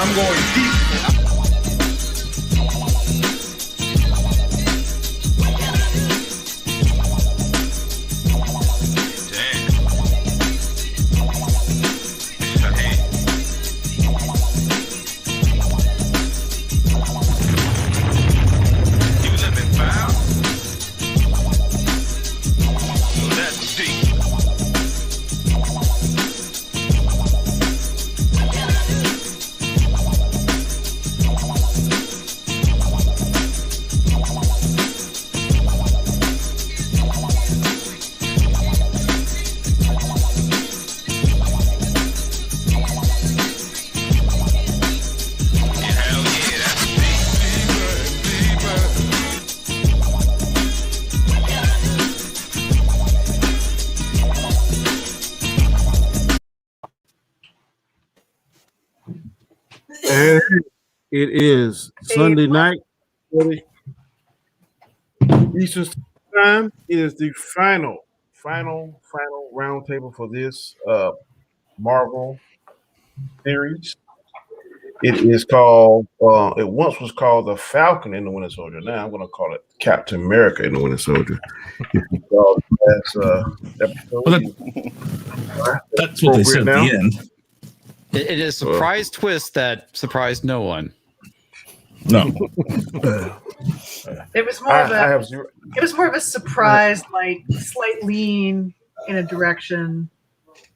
I'm going deep. It is Sunday night, Eastern Time. It is the final roundtable for this Marvel series. It is called. It once was called the Falcon and the Winter Soldier. Now I'm going to call it Captain America and the Winter Soldier. That's what they said at the end. It is a surprise twist that surprised no one. No. It was more of a surprise, like slight lean in a direction.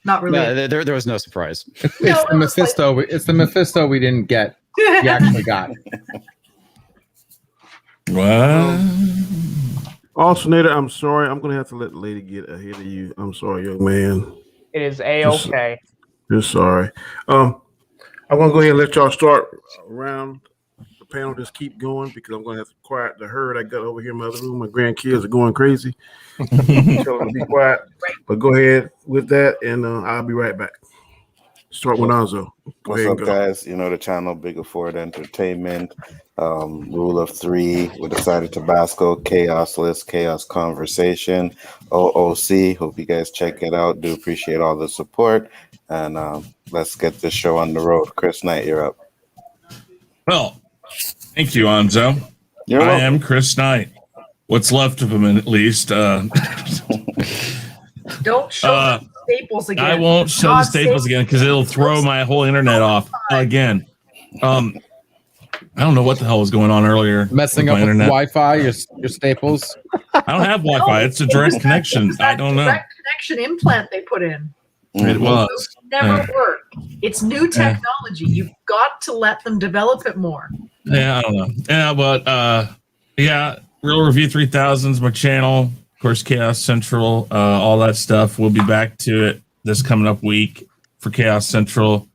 Not really. No, there was no surprise. It's the Mephisto. Like... It's the Mephisto we didn't get. We actually got. What? Alternator, I'm sorry. I'm going to have to let the lady get ahead of you. I'm sorry, young man. It is A-okay. Just sorry. I'm going to go ahead and let y'all start around the panel. Just keep going because I'm going to have to quiet the herd I got over here in my other room. My grandkids are going crazy. Tell them to be quiet. But go ahead with that, and I'll be right back. Start with Anzo. What's up, guys? You know the channel, Bigger Ford Entertainment. Rule of Three. We decided Tabasco, Chaos List, Chaos Conversation, OOC. Hope you guys check it out. Do appreciate all the support. And let's get this show on the road. Chris Knight, you're up. Well, thank you, Anzo. I am Chris Knight. What's left of him, at least. Don't show the staples again. I won't show the staples again because it'll throw my whole internet off again. I don't know what the hell was going on earlier. Messing up with internet. Wi-Fi, your staples. I don't have Wi-Fi. It's a direct connection. I don't know. Direct connection implant they put in. It was. Never work. It's new technology. You've got to let them develop it more. Yeah, I don't know. Yeah, but Real Review 3000 is my channel. Of course, Chaos Central, all that stuff. We'll be back to it this coming up week for Chaos Central.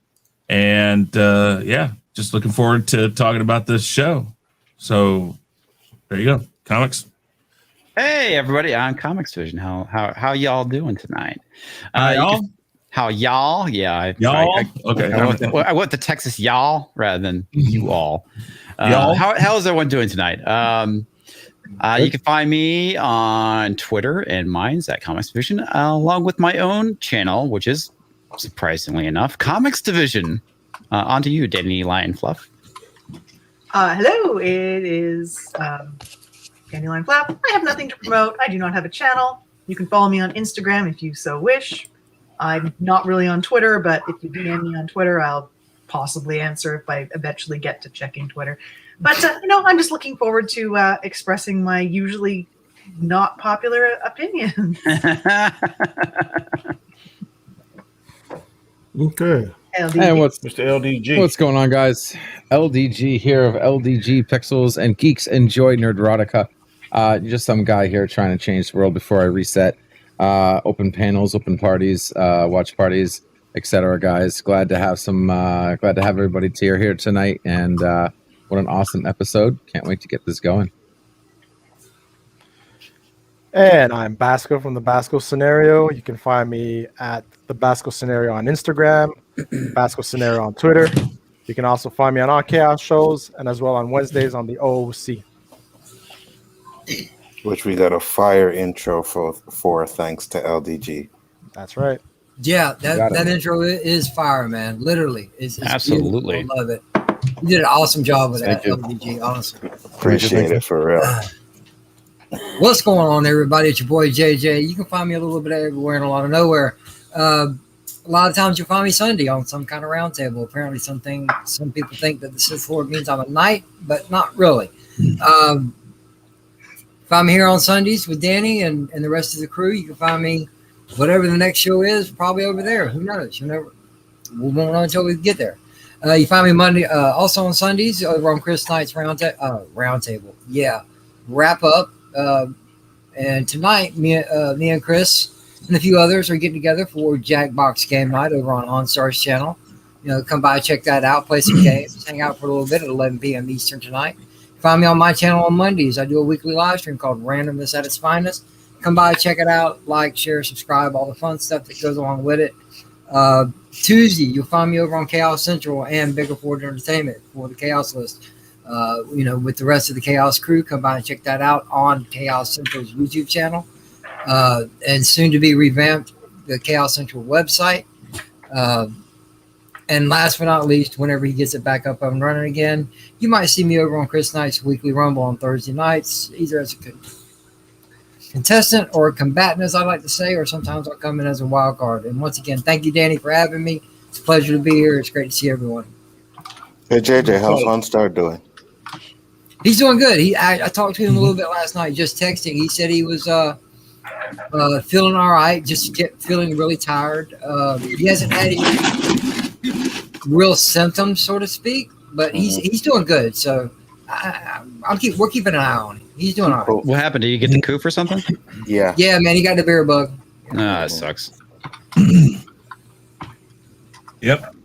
And just looking forward to talking about this show. So there you go. Comics. Hey everybody on Comics Division. How y'all doing tonight? Y'all? How y'all? Yeah. Okay. I went to Texas y'all rather than you all. How is everyone doing tonight? You can find me on Twitter, and mine's at Comics Division, along with my own channel, which is surprisingly enough, Comics Division. On to you, Danny Lion Fluff. Hello, it is Danny Lion Fluff. I have nothing to promote. I do not have a channel. You can follow me on Instagram if you so wish. I'm not really on Twitter, but if you DM me on Twitter, I'll possibly answer if I eventually get to checking Twitter. But, I'm just looking forward to expressing my usually not popular opinions. Okay. LDG. Hey, Mr. LDG? What's going on, guys? LDG here of LDG Pixels and Geeks Enjoy Nerdotica. Just some guy here trying to change the world before I reset. Open panels, open parties, watch parties, etc. Guys, glad to have everybody here tonight, and what an awesome episode! Can't wait to get this going. And I'm Basco from the Basco Scenario. You can find me at the Basco Scenario on Instagram, Basco Scenario on Twitter. You can also find me on our Chaos shows, and as well on Wednesdays on the OOC. Which we got a fire intro for thanks to LDG. That's right. Yeah, that intro is fire, man. Literally. It's absolutely. Beautiful. I love it. You did an awesome job with that, Thank you. LDG, honestly. Appreciate it for real. What's going on, everybody? It's your boy JJ. You can find me a little bit everywhere and a lot of nowhere. A lot of times you'll find me Sunday on some kind of roundtable. Apparently, some people think that the Sith Lord means I'm a knight, but not really. If I'm here on Sundays with Danny and the rest of the crew, you can find me whatever the next show is, probably over there. Who knows? We won't know until we get there. You find me Monday, also on Sundays over on Chris Knight's roundtable. Yeah, wrap up. And tonight, me and Chris and a few others are getting together for Jackbox Game Night over on OnStar's channel. Come by, check that out, play some games, hang out for a little bit at 11 p.m. Eastern tonight. Find me on my channel on Mondays. I do a weekly live stream called Randomness at its Finest. Come by, check it out, like, share, subscribe, all the fun stuff that goes along with it. Tuesday, you'll find me over on Chaos Central and Bigger Ford Entertainment for the Chaos List. With the rest of the Chaos crew, come by and check that out on Chaos Central's YouTube channel. And soon to be revamped, the Chaos Central website. And last but not least, whenever he gets it back up and running again, you might see me over on Chris Knight's Weekly Rumble on Thursday nights, either as a contestant or a combatant, as I like to say, or sometimes I'll come in as a wild card. And once again, thank you, Danny, for having me. It's a pleasure to be here. It's great to see everyone. Hey JJ, how's OnStar doing? He's doing good. I talked to him a little bit last night, just texting. He said he was feeling all right, just feeling really tired. He hasn't had any real symptoms, so to speak, but he's doing good. So we're keeping an eye on him. He's doing all right. What happened? Did you get the coof or something? Yeah. Yeah, man, he got the bear bug. That sucks. Yep.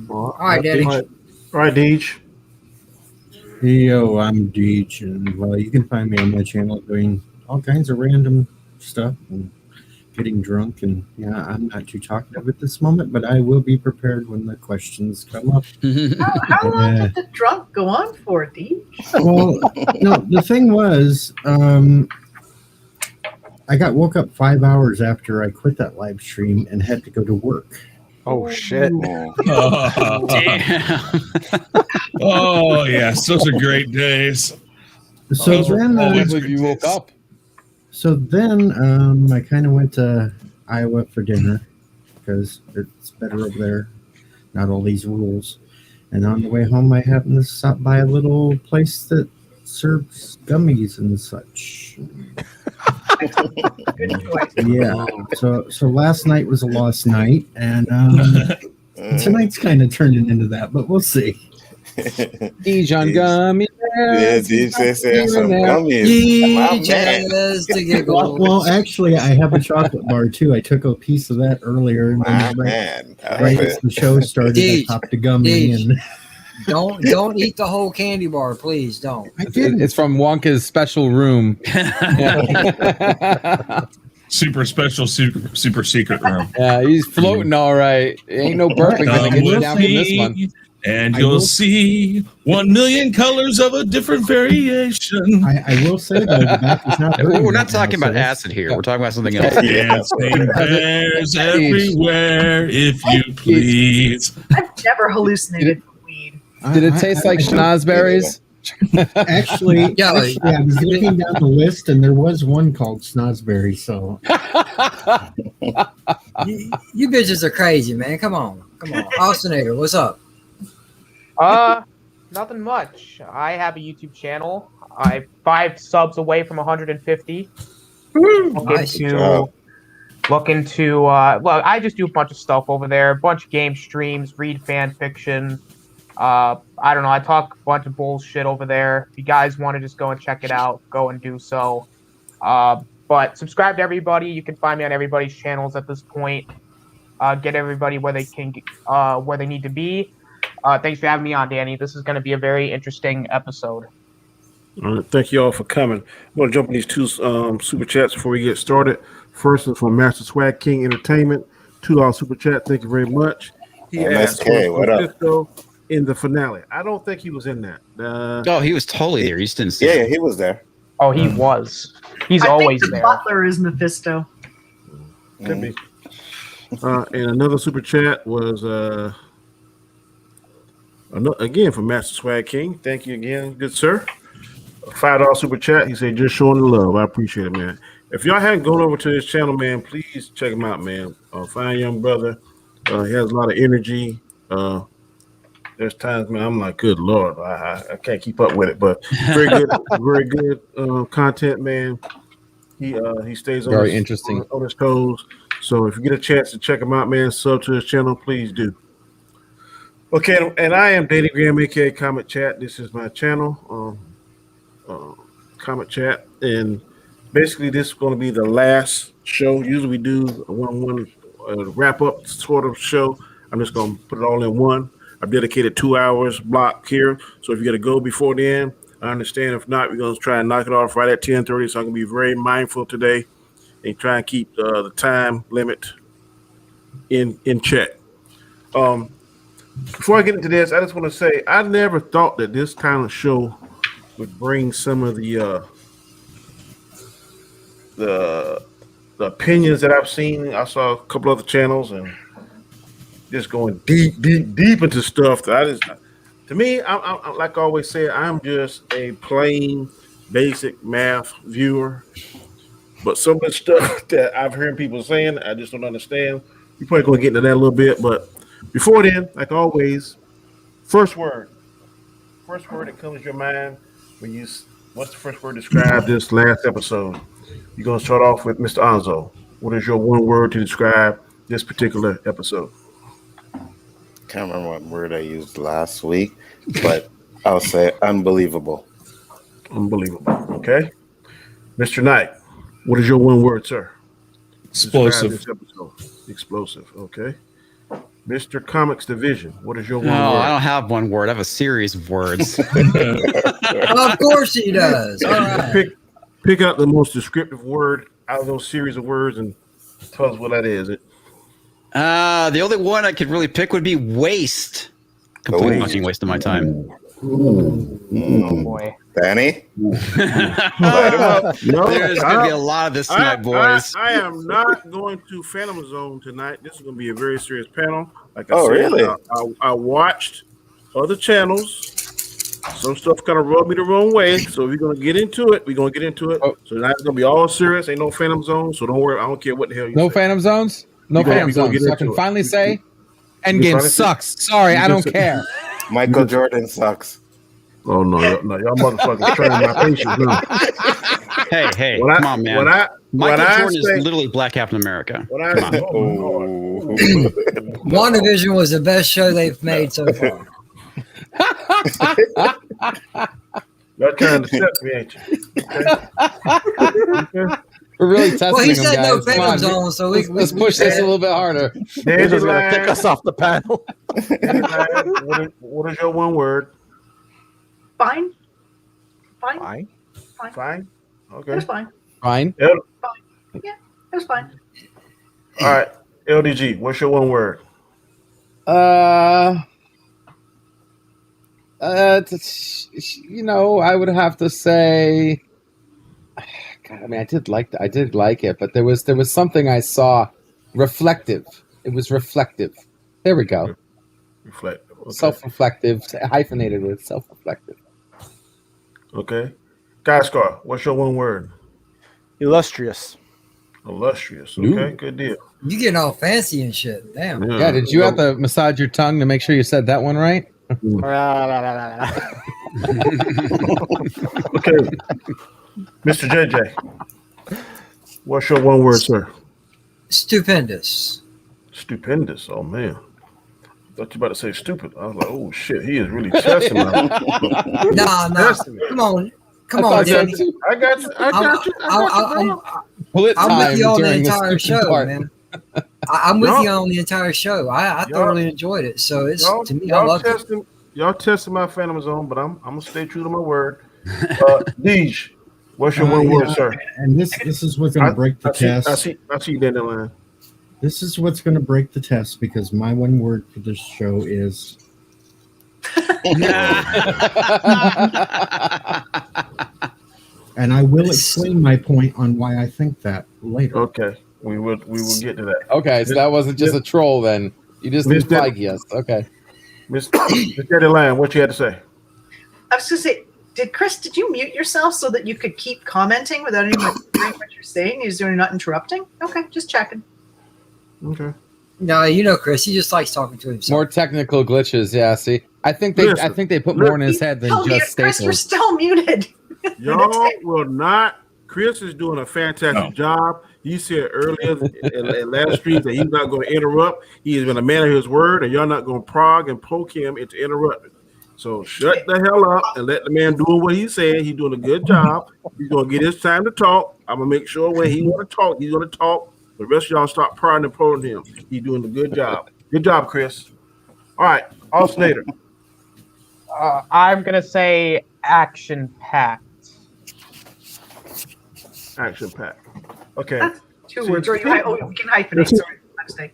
All right, Danny. All right, Deej. Yo, I'm Deej, and you can find me on my channel doing all kinds of random stuff and getting drunk. And yeah, I'm not too talkative at this moment, but I will be prepared when the questions come up. How long did the drunk go on for, Deej? Well, no, the thing was, I got woke up 5 hours after I quit that live stream and had to go to work. Oh shit! Oh yes, those are great days. So Those were then, always If you woke up. So then I kind of went to Iowa for dinner because it's better over there. Not all these rules. And on the way home, I happened to stop by a little place that serves gummies and such. Good choice. Yeah. So last night was a lost night, and tonight's kind of turning into that, but we'll see. Dijon gummy. Yeah, DJ said some gummies. My man. Just to giggle. Well, actually, I have a chocolate bar too. I took a piece of that earlier, and My then man. right as the show started, I popped a gummy, and Don't eat the whole candy bar, please. Don't. I didn't. It's from Wonka's special room. Super special, super secret room. Yeah, he's floating all right. Ain't no burping gonna get you With down from this one. me, and you'll see 1 million colors of a different variation. I will say though, the back is not. hurting We're not right now, talking so about that's- acid here. We're talking about something else. Dancing bears everywhere, if you please. I've never hallucinated from weed. Did it taste like schnozberries? Actually, Yeah, I was looking down the list, and there was one called Snozberry. So you bitches are crazy, man. Come on. Austinator, what's up? Nothing much. I have a YouTube channel. I'm 5 subs away from 150. Nice. Looking to well, I just do a bunch of stuff over there, a bunch of game streams, read fan fiction. I don't know, I talk a bunch of bullshit over there. If you guys want to just go and check it out, go and do so. But subscribe to everybody. You can find me on everybody's channels at this point. Get everybody where they can where they need to be. Thanks for having me on, Danny. This is going to be a very interesting episode. All right, thank you all for coming. I'm going to jump in these two super chats before we get started. First is from Master Swag King Entertainment, $2 super chat. Thank you very much. He asked MSK, what up? Francisco in the finale. I don't think he was in that. Oh, he was totally there. You just didn't see Yeah, him. he was there. Oh, he was. He's I always think the there. butler is Mephisto. Could be. And another super chat was Again, from Master Swag King. Thank you again, good sir. $5 super chat. He said, just showing the love. I appreciate it, man. If y'all haven't gone over to his channel, man, please check him out, man. Fine young brother. He has a lot of energy. There's times, man, I'm like, good Lord, I can't keep up with it. But very good content, man. He stays Very interesting. on his toes. So if you get a chance to check him out, man, sub to his channel, please do. Okay, and I am Danny Graham, aka Comet Chat. This is my channel. Comet Chat, and basically this is going to be the last show. Usually we do a one wrap up sort of show. I'm just going to put it all in one. I've dedicated 2 hours block here, so if you got to go before then, I understand. If not, we're going to try and knock it off right at 10:30. So I'm going to be very mindful today and try and keep the time limit in check. Before I get into this, I just want to say I never thought that this kind of show would bring some of the opinions that I've seen. I saw a couple other channels and just going deep into stuff that I just. To me, I'm like I always say, I'm just a plain basic math viewer. But some of the stuff that I've heard people saying, I just don't understand. We're probably going to get into that a little bit, but before then, like always, first word that comes to your mind. What's the first word to describe this last episode? You're going to start off with Mr. Anzo. What is your one word to describe this particular episode? Can't remember what word I used last week, but I'll say unbelievable. Unbelievable. Okay. Mr. Knight, what is your one word, sir? Explosive. This episode? Explosive. Okay. Mr. Comics Division, what is your one No, word? I don't have one word. I have a series of words. Of course he does. All right. Pick out the most descriptive word out of those series of words and tell us what that is. The only one I could really pick would be waste. Complete fucking waste of my time. Oh boy. Danny? Light him up. No, There's going to be a lot of this tonight, boys. I am not going to Phantom Zone tonight. This is going to be a very serious panel. Like I Oh, said, really? I watched other channels. Some stuff kind of rubbed me the wrong way. So we're going to get into it. We're going to get into it. Oh. So now it's going to be all serious. Ain't no Phantom Zone. So don't worry. I don't care what the hell you No say. Phantom Zones? No We gonna Phantom get Zones. So I into can it. finally say can Endgame finally say- sucks. Sorry, you I can don't say- care. Michael Jordan sucks. Oh, no, y'all motherfuckers trying my patience now. Hey, When I- come on, man. when I Michael Jordan say- is literally Black Captain America. When I Come on. say, WandaVision was the best show they've made so far. y'all trying to set me, ain't you? Okay. We're really testing Well, he them, said guys. no Come Phantom on. Zone, so Let's push this a little bit harder. They're just gonna Dandelion, kick us off the panel. what is your one word? Fine. Fine. Fine. It Okay. was fine. Fine. It was fine. All right. LDG, what's your one word? I would have to say, God, I mean, I did like it, but there was something I saw reflective. It was reflective. There we go. Reflective. Okay. Self-reflective, hyphenated with self-reflective. Okay. Guyscar, what's your one word? Illustrious. Illustrious. Ooh. Okay, good deal. You getting all fancy and shit. Damn. Yeah, did you have to massage your tongue to make sure you said that one right? Okay. Mr. JJ, what's your one word, sir? Stupendous. Stupendous. Oh, man. Thought you about to say stupid. I was like, oh, shit, he is really testing me. Nah. Come on, Danny. I got you. Bullet I'm with time you on the during this entire stupid show, part. man. I'm with Y'all- you on the entire show. I thoroughly enjoyed it. So it's to me, I y'all loved it. testing my Phantom Zone, but I'm gonna stay true to my word. Deej, what's your one word, sir? And this is what's going to break the test. I see you Dandelion. This is what's going to break the test because my one word for this show is and I will explain my point on why I think that later. Okay, we will get to that. Okay, so that wasn't just a troll then. You just Miss implied yes. Okay. Miss Eddie Lamb, what you had to say? I was going to say, did you mute yourself so that you could keep commenting without anyone hearing what you're saying? Is there not interrupting? Okay, just checking. Okay. No, Chris, he just likes talking to himself. More technical glitches. Yeah. See, I think they put more in his head than just Chris, you're Staples. still muted. Y'all will not. Chris is doing a fantastic job. He said earlier in last stream that he's not going to interrupt. He is going to man his word, and y'all not going to prog and poke him into interrupting. So shut the hell up and let the man do what he's saying. He's doing a good job. He's going to get his time to talk. I'm going to make sure when he want to talk, he's going to talk. The rest of y'all stop prodding and prodding him. He's doing a good job. Good job, Chris. All right, alternator. I'm gonna say action-packed. Action-packed. Okay. That's 2 words. Or we can hyphenate. Sorry, my mistake.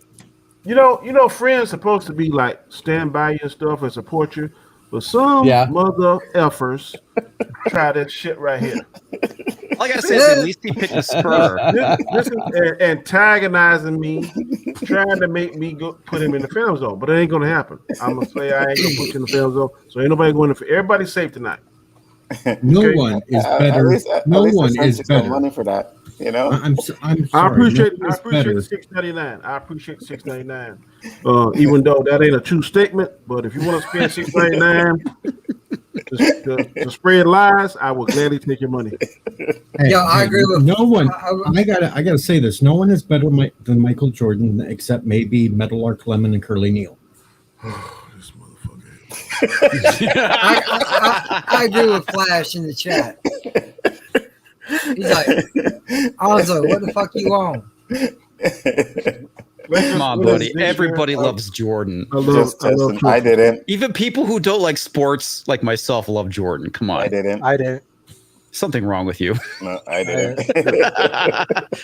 You know, friends supposed to be like stand by you and stuff and support you, but some mother effers try this shit right here. Like I said, at least he picked a spur. This is antagonizing me, trying to make me put him in the film zone, but it ain't gonna happen. I'm gonna say I ain't gonna put you in the film zone, so ain't nobody going to. Everybody's safe tonight. No one is better. No one is better. Money for that, you know. I'm sorry. I appreciate the $6.99. I appreciate the $6.99. Even though that ain't a true statement, but if you want to spend $6.99 to spread lies, I will gladly take your money. I agree with no one. I gotta say this. No one is better than Michael Jordan, except maybe Meadowlark Lemon and Curly Neal. This motherfucker. I agree with Flash in the chat. He's like, Alonzo, what the fuck you on? Come on, buddy. Everybody loves Jordan. I didn't. Even people who don't like sports, like myself, love Jordan. Come on. I didn't. Something wrong with you. No, I didn't.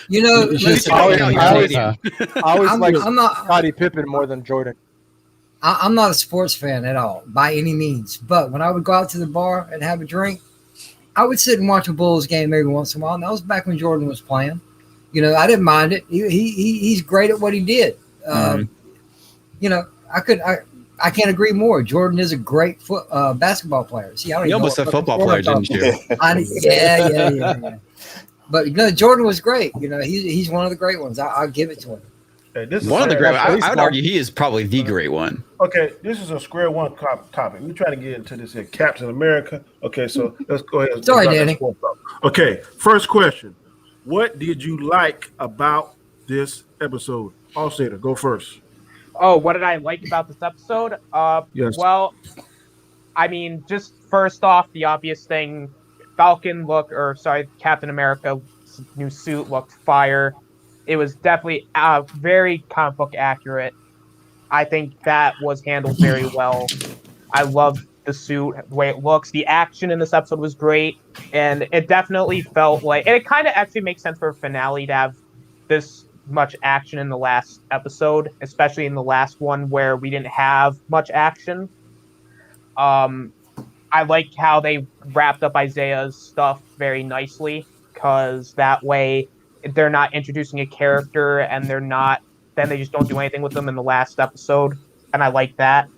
You know, listen, I always like Scottie Pippen more than Jordan. I'm not a sports fan at all, by any means. But when I would go out to the bar and have a drink, I would sit and watch a Bulls game every once in a while. And that was back when Jordan was playing. You know, I didn't mind it. He's great at what he did. You know, I can't agree more. Jordan is a great basketball player. See, you almost said football player, didn't you? Yeah. But you know, Jordan was great. You know, he's one of the great ones. I'll give it to him. One of the great. I would argue he is probably the great one. Okay, this is a square one topic. We're trying to get into this here, Captain America. Okay, so let's go ahead. Sorry, Danny. Okay, first question. What did you like about this episode? Allstater, go first. Oh, what did I like about this episode? Yes. Well, I mean, just first off, the obvious thing, Captain America's new suit looked fire. It was definitely very comic book accurate. I think that was handled very well. I loved the suit, the way it looks. The action in this episode was great, and it definitely felt like, and it kind of actually makes sense for a finale to have this much action in the last episode, especially in the last one where we didn't have much action. I liked how they wrapped up Isaiah's stuff very nicely, because that way they're not introducing a character and then they just don't do anything with them in the last episode, and I like that.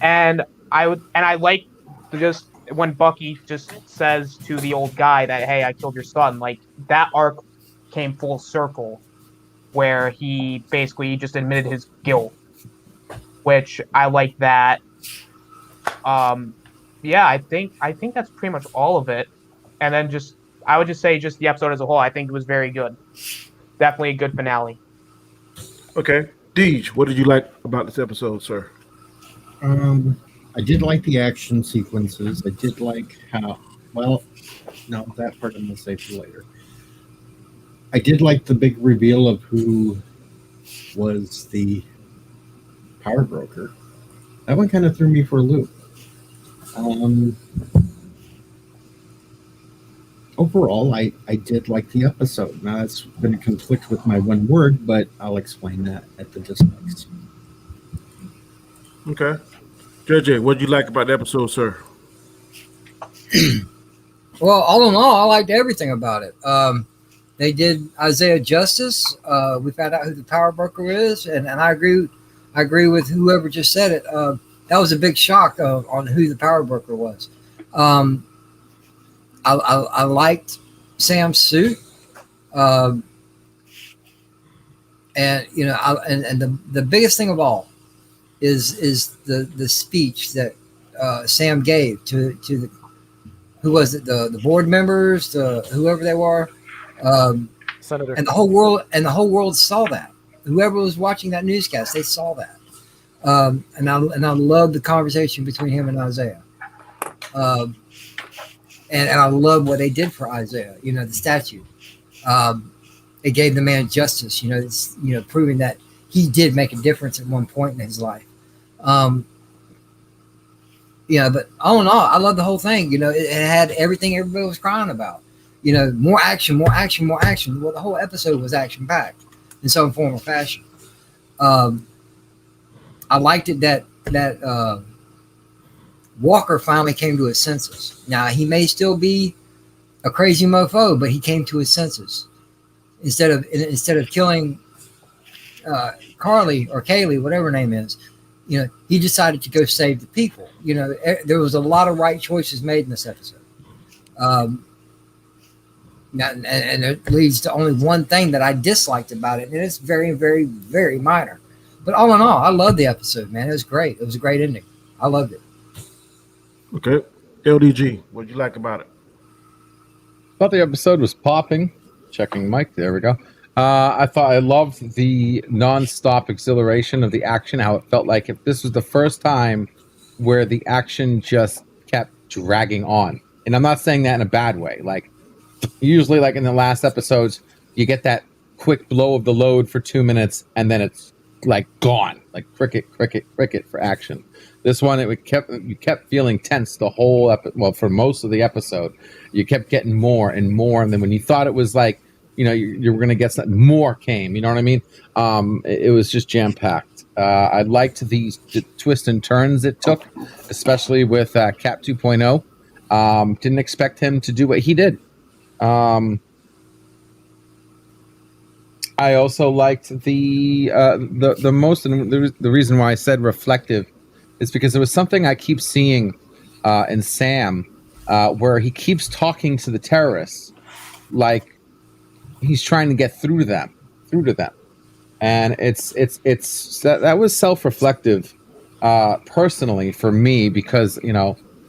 And I like just when Bucky just says to the old guy that, hey, I killed your son, like that arc came full circle where he basically just admitted his guilt, which I like that. Yeah, I think that's pretty much all of it. And then I would just say the episode as a whole, I think it was very good. Definitely a good finale. Okay. Deej, what did you like about this episode, sir? I did like the action sequences. I did like that part I'm going to save for later. I did like the big reveal of who was the power broker. That one kind of threw me for a loop. Overall, I did like the episode. Now, that's going to conflict with my one word, but I'll explain that at the dislikes. Okay. JJ, what did you like about the episode, sir? Well, all in all, I liked everything about it. They did Isaiah justice. We found out who the power broker is, and I agree with whoever just said it. that was a big shock on who the power broker was. I liked Sam's suit, and and the biggest thing of all is the speech that Sam gave to the, who was it, the board members, to whoever they were, Senator. and the whole world saw that. Whoever was watching that newscast, they saw that, and I loved the conversation between him and Isaiah. And I love what they did for Isaiah. The statue. It gave the man justice. It's, proving that he did make a difference at one point in his life. But all in all, I love the whole thing. It had everything everybody was crying about. More action, more action, more action. Well, the whole episode was action packed in some form or fashion. I liked it that Walker finally came to his senses. Now, he may still be a crazy mofo, but he came to his senses. Instead of killing Carly or Kaylee, whatever her name is, he decided to go save the people. There was a lot of right choices made in this episode. And it leads to only one thing that I disliked about it, and it's very, very, very minor. But all in all, I loved the episode, man. It was great. It was a great ending. I loved it. Okay. LDG, what did you like about it? Thought the episode was popping. Checking mic. There we go. I loved the non-stop exhilaration of the action, how it felt like if this was the first time where the action just kept dragging on. And I'm not saying that in a bad way. Like, usually, like in the last episodes, you get that quick blow of the load for 2 minutes, and then it's like gone, like cricket for action. This one, you kept feeling tense the whole for most of the episode. You kept getting more and more, and then when you thought it was like, you were going to get something, more came. You know what I mean? It was just jam packed. I liked the twists and turns it took, especially with Cap 2.0. Didn't expect him to do what he did. I also liked the most, and the reason why I said reflective is because there was something I keep seeing in Sam, where he keeps talking to the terrorists like he's trying to get through to them, and it's that was self-reflective personally for me, because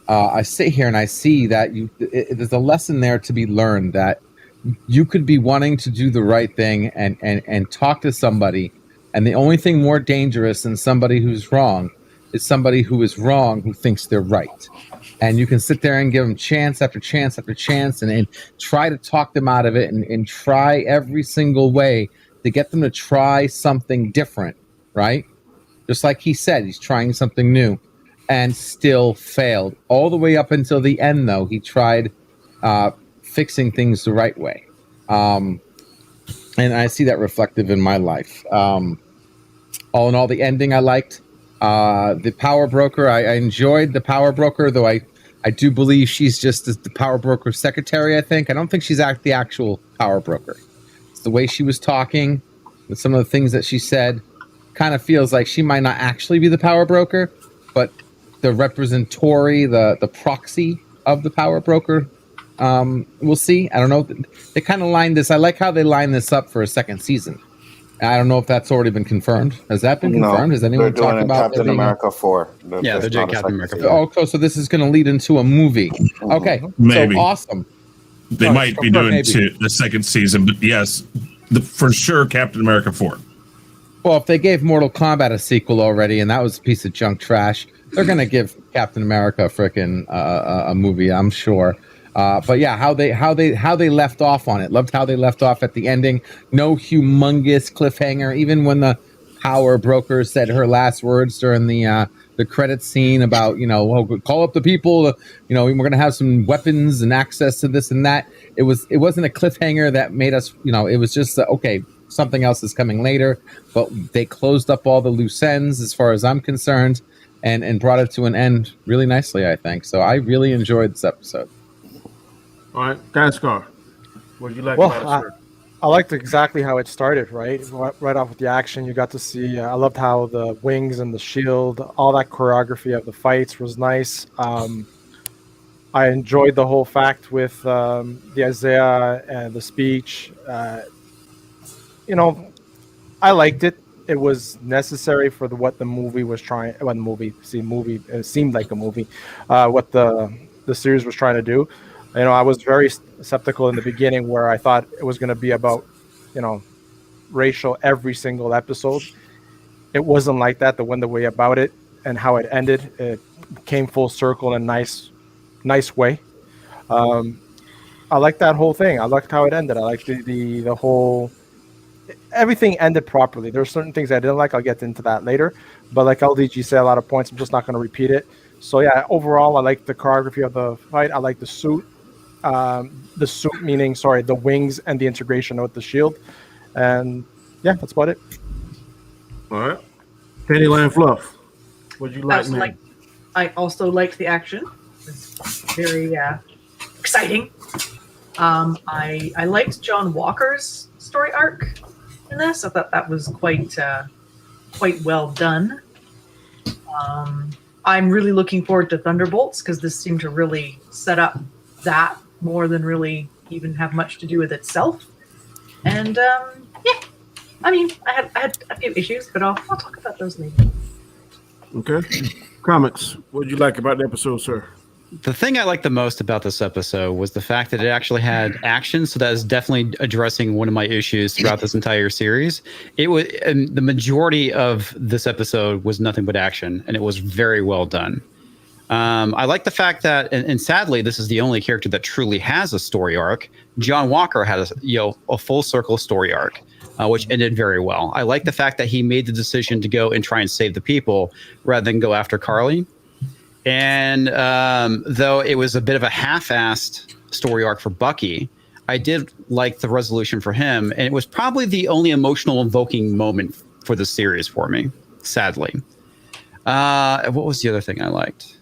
I sit here and I see that there's a lesson there to be learned, that you could be wanting to do the right thing and talk to somebody, and the only thing more dangerous than somebody who's wrong is somebody who is wrong who thinks they're right. And you can sit there and give them chance after chance after chance and try to talk them out of it and try every single way to get them to try something different, right? Just like he said, he's trying something new and still failed. All the way up until the end, though, he tried fixing things the right way. And I see that reflective in my life. All in all, the ending I liked. The power broker, I enjoyed the power broker, though I do believe she's just the power broker secretary, I think. I don't think she's the actual power broker. It's the way she was talking, with some of the things that she said, kind of feels like she might not actually be the power broker, but the representatory, the proxy of the power broker. We'll see. I don't know. They kind of lined this. I like how they lined this up for a second season. I don't know if that's already been confirmed. Has that been confirmed? Has anyone talked about Captain America 4? Yeah, they're doing Captain America 4. Oh, so this is going to lead into a movie. Okay, maybe. So awesome. They might be doing the second season, but yes, for sure, Captain America 4. Well, if they gave Mortal Kombat a sequel already, and that was a piece of junk trash, they're going to give Captain America a movie, I'm sure. But yeah, how they left off on it. Loved how they left off at the ending. No humongous cliffhanger. Even when the power broker said her last words during the credit scene about, call up the people. We're going to have some weapons and access to this and that. It wasn't a cliffhanger that made us. It was just okay. Something else is coming later. But they closed up all the loose ends, as far as I'm concerned, and brought it to an end really nicely, I think. So I really enjoyed this episode. All right, Dascar, what did you like about it, sir? I liked exactly how it started, right off with the action. You got to see, I loved how the wings and the shield, all that choreography of the fights was nice. I enjoyed the whole fact with the Isaiah and the speech. You know, I liked it. It was necessary for what the movie was trying. Well, the movie, see, movie. It seemed like a movie. What the series was trying to do. You know, I was very skeptical in the beginning, where I thought it was going to be about, you know, racial every single episode. It wasn't like that. The way about it and how it ended, it came full circle in a nice way. Um, I liked that whole thing. I liked how it ended. I liked the whole everything ended properly. There are certain things I didn't like. I'll get into that later. But like LDG said, a lot of points. I'm just not going to repeat it. So yeah, overall, I like the choreography of the fight. I like the suit. The suit meaning, sorry, the wings and the integration with the shield. And yeah, that's about it. All right. Candyland Fluff. What'd you like, man? I also liked the action. It was very exciting. I liked John Walker's story arc in this. I thought that was quite well done. I'm really looking forward to Thunderbolts, because this seemed to really set up that more than really even have much to do with itself. And yeah, I mean, I had a few issues, but I'll talk about those later. Okay. Comics. What did you like about the episode, sir? The thing I liked the most about this episode was the fact that it actually had action. So that is definitely addressing one of my issues throughout this entire series. It was, and the majority of this episode was nothing but action, and it was very well done. I like the fact that, and sadly, this is the only character that truly has a story arc. John Walker had a full circle story arc, which ended very well. I like the fact that he made the decision to go and try and save the people rather than go after Carly. And though it was a bit of a half-assed story arc for Bucky, I did like the resolution for him, and it was probably the only emotional invoking moment for the series for me, sadly. What was the other thing I liked?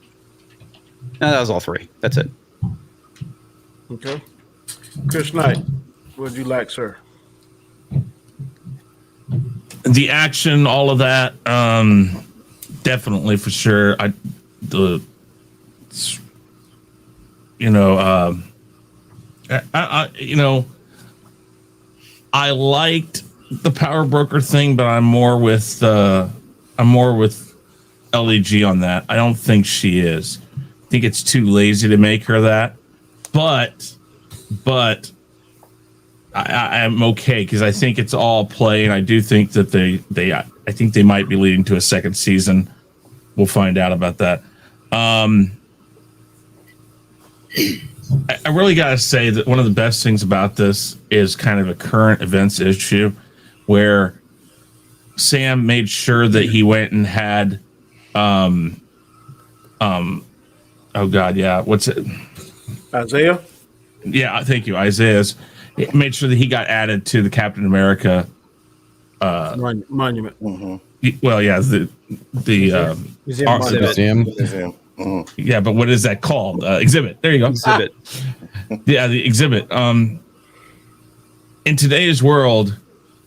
No, that was all three. That's it. Okay. Chris Knight, what did you like, sir? The action, all of that, definitely for sure. I liked the power broker thing, but I'm more with LEG on that. I don't think she is. I think it's too lazy to make her that. But I'm okay, because I think it's all play, and I do think that I think they might be leading to a second season. We'll find out about that. I really got to say that one of the best things about this is kind of a current events issue where Sam made sure that he went and had, oh God, yeah, what's it? Isaiah? Yeah, thank you. Isaiah's made sure that he got added to the Captain America monument. Mm-hmm. Well, yeah, the Museum. Mm-hmm. Yeah, but what is that called? Exhibit. There you go. Exhibit. Yeah, the exhibit. In today's world,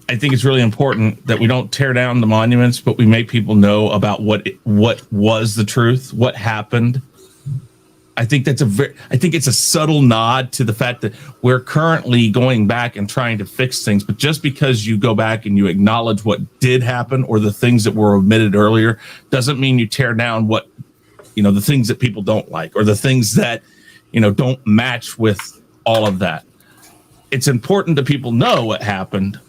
I think it's really important that we don't tear down the monuments, but we make people know about what was the truth, what happened. I think it's a subtle nod to the fact that we're currently going back and trying to fix things. But just because you go back and you acknowledge what did happen or the things that were omitted earlier doesn't mean you tear down what, the things that people don't like or the things that, don't match with all of that. It's important that people know what happened,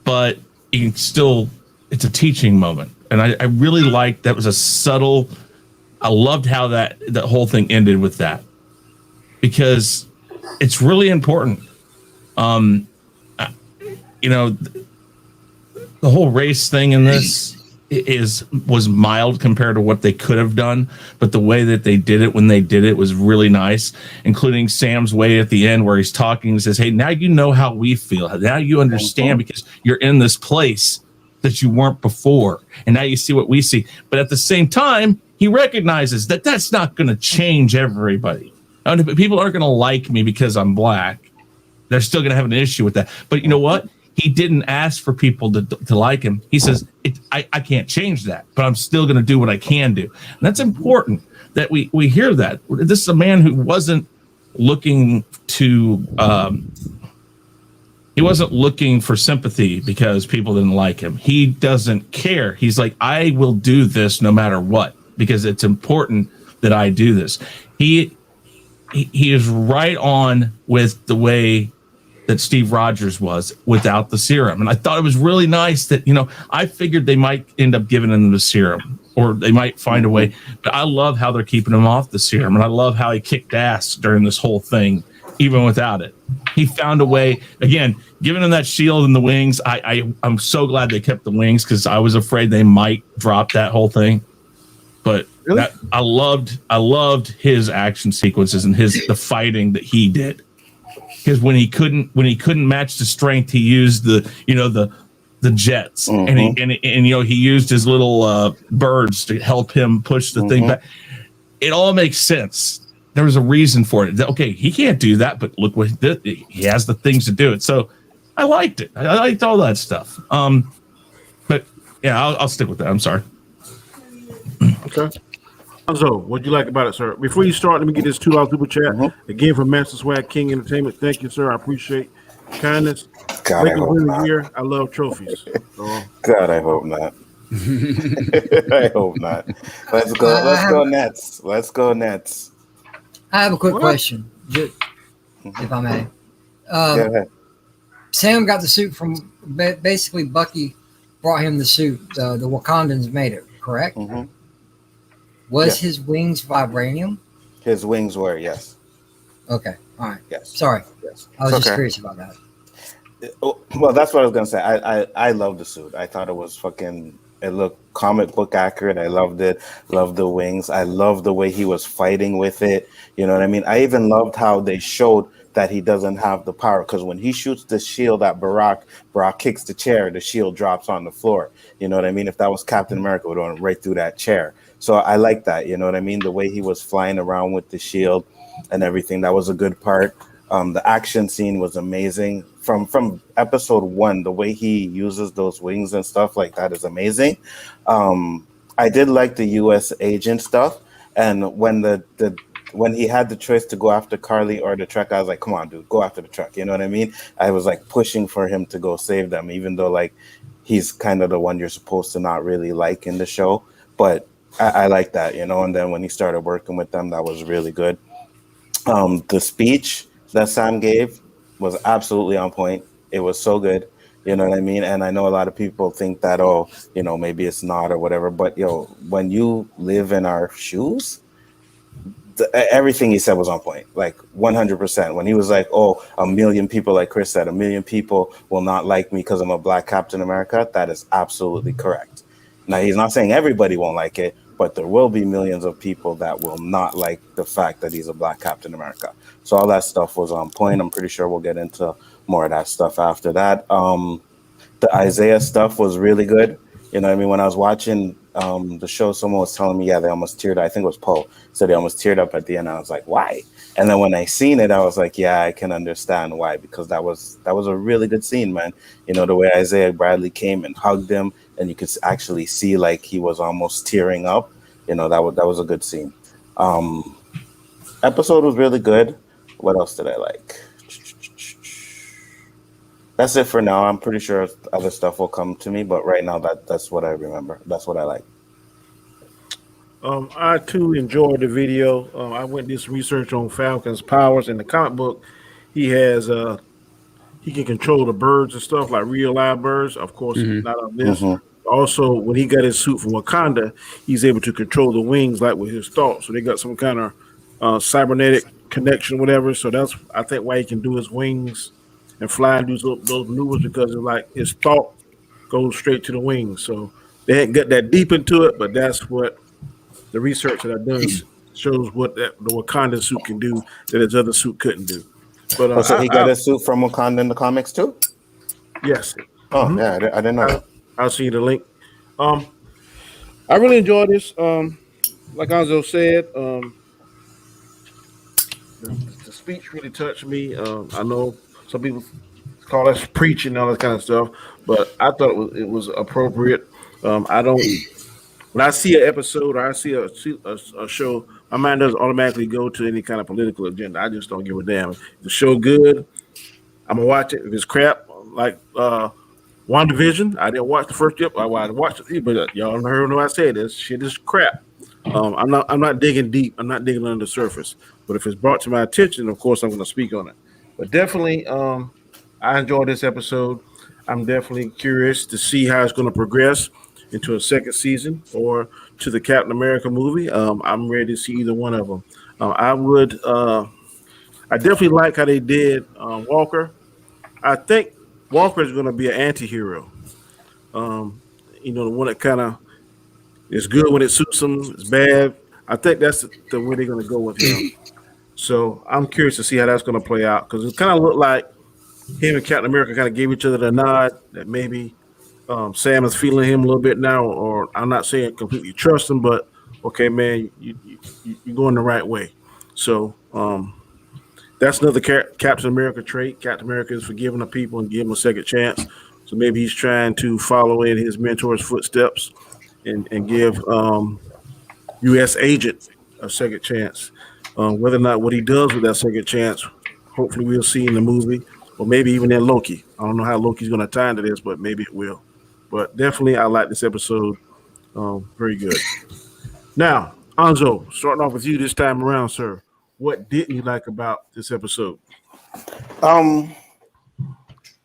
but you can still, it's a teaching moment. And I really liked that was a subtle. I loved how that whole thing ended with that, because it's really important. The whole race thing in this was mild compared to what they could have done, but the way that they did it when they did it was really nice, including Sam's way at the end where he's talking and says, "Hey, now you know how we feel. Now you understand because you're in this place that you weren't before, and now you see what we see." But at the same time, he recognizes that that's not going to change everybody. People aren't going to like me because I'm black, they're still going to have an issue with that. But you know what? He didn't ask for people to like him. He says, I can't change that, but I'm still going to do what I can do. And that's important that we hear that. This is a man who wasn't looking to he wasn't looking for sympathy because people didn't like him. He doesn't care. He's like, I will do this no matter what, because it's important that I do this. He is right on with the way that Steve Rogers was without the serum. And I thought it was really nice that, I figured they might end up giving him the serum, or they might find a way. But I love how they're keeping him off the serum. And I love how he kicked ass during this whole thing, even without it. He found a way, again, giving him that shield and the wings. I'm so glad they kept the wings, because I was afraid they might drop that whole thing. But Really? I loved his action sequences and the fighting that he did. Because when he couldn't match the strength, he used the jets, and he used his little birds to help him push the thing back. It all makes sense. There was a reason for it. Okay, he can't do that, but look what he has the things to do it. So I liked it. I liked all that stuff. But yeah, I'll stick with that. I'm sorry. Okay. So, what'd you like about it, sir? Before you start, let me get this $2 super chat again from Master Swag King Entertainment. Thank you, sir. I appreciate kindness. God, I hope not. Here, I love trophies. So, God, I hope not. I hope not. Let's go. Let's go Nets. Let's go Nets. I have a quick question, if I may. Go ahead. Sam got the suit from basically Bucky brought him the suit. The Wakandans made it, correct? Was his wings vibranium? His wings were, yes. Okay, all right. Yes. Sorry. Yes. I was just curious about that. Well, that's what I was gonna say. I love the suit. I thought it was it looked comic book accurate. I loved it. Loved the wings. I loved the way he was fighting with it. You know what I mean? I even loved how they showed that he doesn't have the power, because when he shoots the shield at Barack kicks the chair, the shield drops on the floor. You know what I mean? If that was Captain America, it would have went right through that chair. So I like that. You know what I mean? The way he was flying around with the shield and everything, that was a good part. The action scene was amazing. From episode 1, the way he uses those wings and stuff like that is amazing. I did like the U.S. agent stuff, and when he had the choice to go after Carly or the truck, I was like, come on, dude, go after the truck. You know what I mean? I was like pushing for him to go save them, even though like he's kind of the one you're supposed to not really like in the show. But I like that, and then when he started working with them, that was really good. The speech that Sam gave was absolutely on point. It was so good. You know what I mean? And I know a lot of people think that, maybe it's not or whatever. But, when you live in our shoes, everything he said was on point, like 100%. When he was like, 1 million people, like Chris said, 1 million people will not like me because I'm a black Captain America, that is absolutely correct. Now, he's not saying everybody won't like it, but there will be millions of people that will not like the fact that he's a black Captain America. So all that stuff was on point. I'm pretty sure we'll get into more of that stuff after that. The Isaiah stuff was really good. You know what I mean? When I was watching the show, someone was telling me, they almost teared up. I think it was Poe. Said they almost teared up at the end. I was like, why? And then when I seen it, I was like, yeah, I can understand why, because that was a really good scene, man. The way Isaiah Bradley came and hugged him, and you could actually see like he was almost tearing up. That was a good scene. Episode was really good. What else did I like? That's it for now. I'm pretty sure other stuff will come to me, but right now that's what I remember. That's what I like. I too enjoyed the video. I went did some research on Falcon's powers. In the comic book, he has he can control the birds and stuff like real live birds. Of course, not on this. Also, when he got his suit from Wakanda, he's able to control the wings like with his thoughts. So they got some kind of cybernetic connection, whatever. So that's I think why he can do his wings and fly and do those maneuvers, because it's like his thought goes straight to the wings. So they hadn't got that deep into it, but that's what the research that I've done shows what the Wakanda suit can do that his other suit couldn't do. But so he got a suit from Wakanda in the comics too? Yes. Oh yeah, I didn't know. I'll see the link. I really enjoyed this. Like Anzo said, the speech really touched me. I know some people call us preaching and all that kind of stuff, but I thought it was appropriate. I don't. When I see an episode or I see a show, my mind doesn't automatically go to any kind of political agenda. I just don't give a damn. If the show good, I'm gonna watch it. If it's crap, like WandaVision, I didn't watch the first episode. I watched it, but y'all heard what I said. This shit is crap. I'm not digging deep. I'm not digging under the surface. But if it's brought to my attention, of course, I'm going to speak on it. But definitely, I enjoyed this episode. I'm definitely curious to see how it's going to progress into a second season or to the Captain America movie. I'm ready to see either one of them. I definitely like how they did Walker. I think Walker is going to be an anti-hero. The one that kind of is good when it suits him, it's bad. I think that's the way they're going to go with him. So I'm curious to see how that's going to play out because it kind of looked like him and Captain America kind of gave each other the nod that maybe Sam is feeling him a little bit now, or I'm not saying completely trust him, but okay, man, you're going the right way. So that's another Captain America trait. Captain America is forgiving the people and giving them a second chance. So maybe he's trying to follow in his mentor's footsteps and give U.S. agent a second chance. Whether or not what he does with that second chance, hopefully we'll see in the movie, or maybe even in Loki. I don't know how Loki's going to tie into this, but maybe it will. But definitely, I like this episode. Very good. Now, Anzo, starting off with you this time around, sir. What didn't you like about this episode? And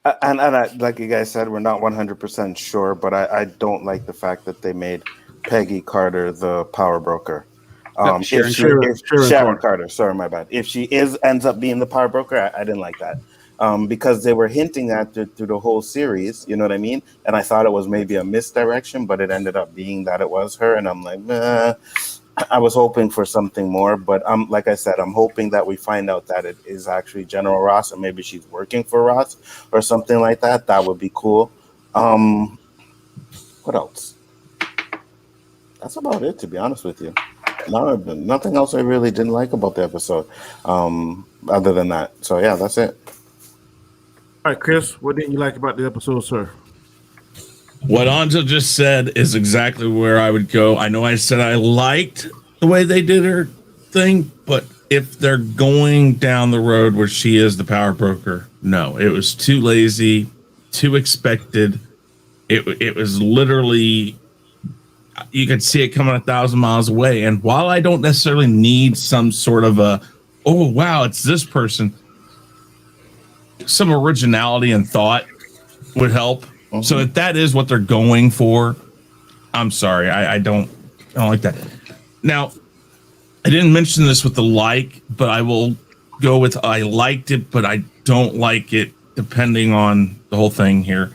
I, like you guys said, we're not 100% sure, but I don't like the fact that they made Peggy Carter the power broker. Sharon Carter. Sorry, my bad. If she ends up being the power broker, I didn't like that. Because they were hinting at it through the whole series, you know what I mean? And I thought it was maybe a misdirection, but it ended up being that it was her. And I'm like, nah. I was hoping for something more, but like I said, I'm hoping that we find out that it is actually General Ross, and maybe she's working for Ross or something like that. That would be cool. What else? That's about it, to be honest with you. Nothing else I really didn't like about the episode, other than that. So yeah, that's it. All right, Chris, what didn't you like about the episode, sir? What Anjo just said is exactly where I would go. I know I said I liked the way they did her thing, but if they're going down the road where she is the power broker, no, it was too lazy, too expected. It was literally, you could see it coming 1,000 miles away. And while I don't necessarily need some sort of oh, wow, it's this person, some originality and thought would help. So if that is what they're going for, I'm sorry, I don't like that. Now, I didn't mention this with the like, but I will go with I liked it, but I don't like it depending on the whole thing here.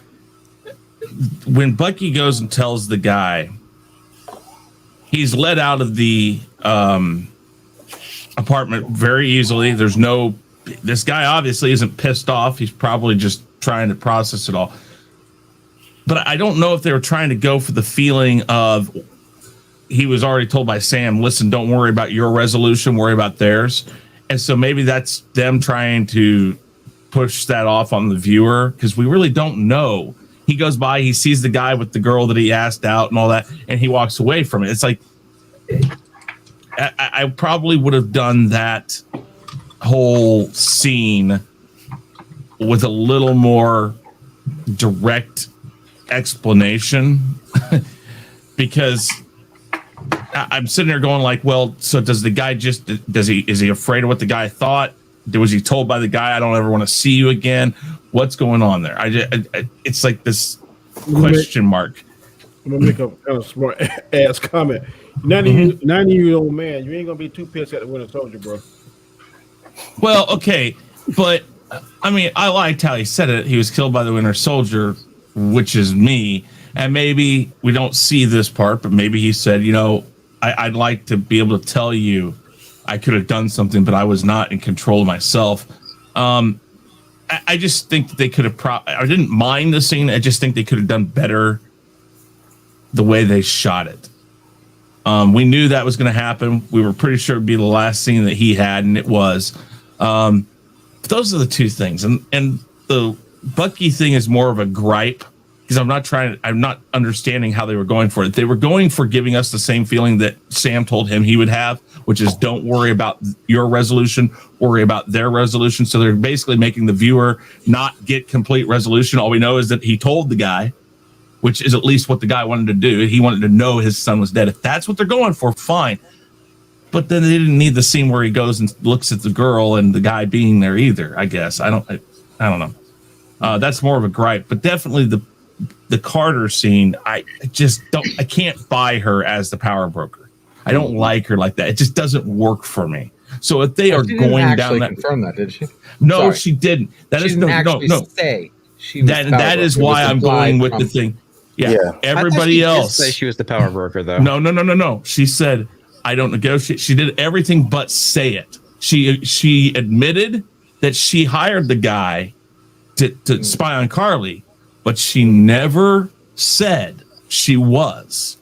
When Bucky goes and tells the guy, he's let out of the apartment very easily. This guy obviously isn't pissed off. He's probably just trying to process it all. But I don't know if they were trying to go for the feeling of he was already told by Sam, listen, don't worry about your resolution, worry about theirs. And so maybe that's them trying to push that off on the viewer because we really don't know. He goes by, he sees the guy with the girl that he asked out and all that, and he walks away from it. It's like, I probably would have done that whole scene with a little more direct explanation because I'm sitting there going like, well, so does the guy is he afraid of what the guy thought? Was he told by the guy, I don't ever want to see you again? What's going on there? It's like this question mark. I'm gonna make a kind of smart ass comment. 90-year-old man, you ain't gonna be too pissed at the Winter Soldier, bro. Well, okay, but I mean, I liked how he said it. He was killed by the Winter Soldier, which is me. And maybe we don't see this part, but maybe he said, I'd like to be able to tell you I could have done something, but I was not in control of myself. I just think that they could have I didn't mind the scene. I just think they could have done better the way they shot it. We knew that was going to happen. We were pretty sure it'd be the last scene that he had, and it was. Those are the two things, and the Bucky thing is more of a gripe because I'm not understanding how they were going for it. They were going for giving us the same feeling that Sam told him he would have, which is don't worry about your resolution, worry about their resolution. So they're basically making the viewer not get complete resolution. All we know is that he told the guy, which is at least what the guy wanted to do. He wanted to know his son was dead. If that's what they're going for, fine. But then they didn't need the scene where he goes and looks at the girl and the guy being there either, I guess. I don't know. That's more of a gripe, but definitely the Carter scene, I can't buy her as the power broker. I don't like her like that. It just doesn't work for me. So if they are going down that, confirm that, did she? No, Sorry. she didn't. That She is didn't no. actually say she was the That power is broker. why It was I'm going with implied the thing. Yeah. Everybody I thought she else. did say she was the power broker, though. No. She said, I don't negotiate. She did everything but say it. She admitted that she hired the guy to spy on Carly, but she never said she was.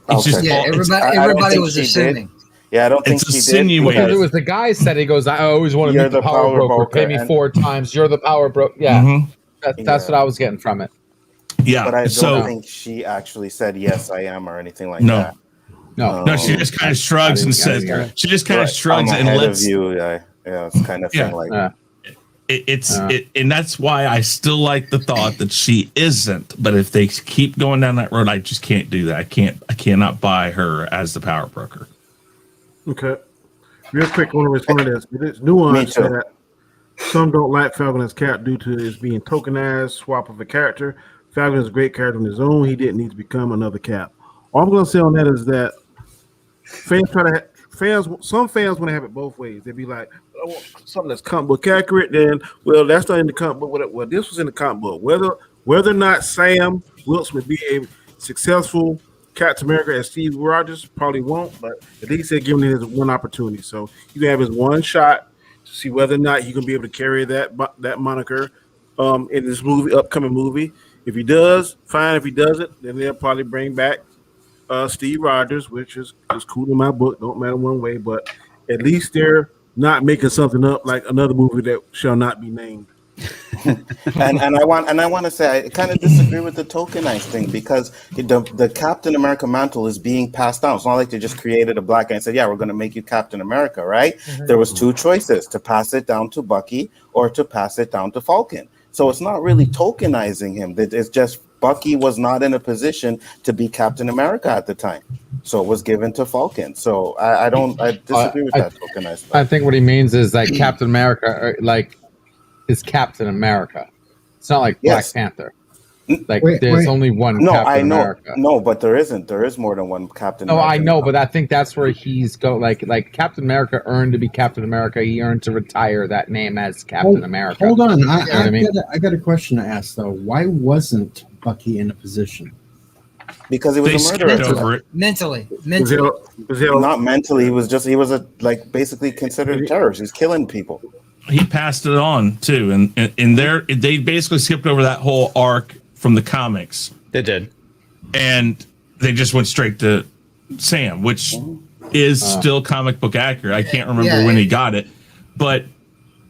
Everybody was assuming. Yeah, I don't think It's she insinuating. did. Because it was the guy said, he goes, I always want to You're meet the the power power broker. Pay broker, me and- 4 times. You're the power broker. Yeah, Mhm. that's what I was getting from it. Yeah. But I don't so think she actually said yes, I am, or anything like No. that. no, she just kind of shrugs and says, she just kind of Right. shrugs I'm and ahead lets of you. Yeah, it's kind of thing like that. and that's why I still like the thought that she isn't. But if they keep going down that road, I just can't do that. I cannot buy her as the power broker. Okay. Real quick, I want to respond to this. It's nuanced Me too. that some don't like Falcon as Cap due to his being tokenized, swap of a character. Falcon is a great character on his own. He didn't need to become another Cap. All I'm going to say on that is that some fans want to have it both ways. They'd be like, I want something that's comic book accurate. Then, well, that's not in the comic book. Well, this was in the comic book. Whether or not Sam Wilson would be a successful Captain America as Steve Rogers, probably won't, but at least they're giving him his one opportunity. So you can have his one shot to see whether or not he can be able to carry that moniker in this upcoming movie. If he does, fine. If he doesn't, then they'll probably bring back Steve Rogers, which is cool in my book. Don't matter one way, but at least they're not making something up like another movie that shall not be named. and I want to say I kind of disagree with the tokenized thing because the Captain America mantle is being passed down. It's not like they just created a black guy and said, "Yeah, we're going to make you Captain America," right? Mm-hmm. There was 2 choices: to pass it down to Bucky or to pass it down to Falcon. So it's not really tokenizing him. It's just Bucky was not in a position to be Captain America at the time, so it was given to Falcon. So I disagree with that tokenized stuff. I think what he means is that Captain America, is Captain America. It's not like Black Panther. Like there's only one. No, Captain I know. America. No, but there isn't. There is more than one Captain. No, America. I know, but I think that's where he's going. Like Captain America earned to be Captain America. He earned to retire that name as Captain America. Hold on, I got a question to ask though. Why wasn't Bucky in a position? Because he was a murderer. Over it. Mentally. Not mentally. He was basically considered a terrorist. He's killing people. He passed it on too, and they basically skipped over that whole arc from the comics. They did, and they just went straight to Sam, which is still comic book accurate. I can't remember when he got it, but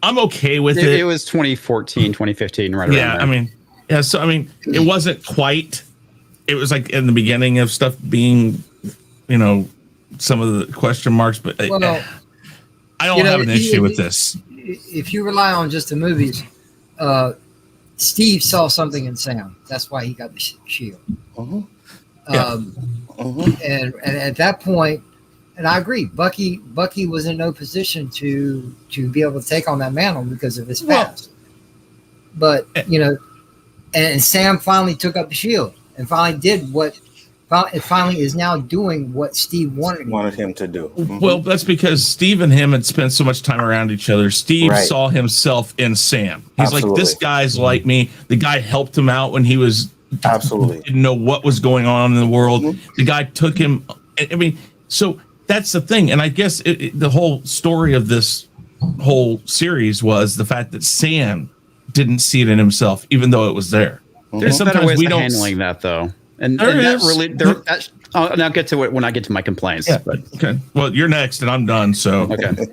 I'm okay with it. It was 2014, 2015, right around there. I mean, it wasn't quite. It was like in the beginning of stuff being, some of the question marks, but I don't have an issue with this. If you rely on just the movies, Steve saw something in Sam. That's why he got the shield. And at that point, and I agree, Bucky was in no position to be able to take on that mantle because of his past. But and Sam finally took up the shield and finally did what. It finally is now doing what Steve wanted him to do. Mm-hmm. Well, that's because Steve and him had spent so much time around each other. Steve saw himself in Sam. He's like, this guy's like me. The guy helped him out when he was didn't know what was going on in the world. The guy took him. I mean, so that's the thing. And I guess the whole story of this whole series was the fact that Sam didn't see it in himself, even though it was there. There's sometimes ways of handling that, though. And that really, I'll get to it when I get to my complaints. Yeah. But okay. Well, you're next, and I'm done. So okay.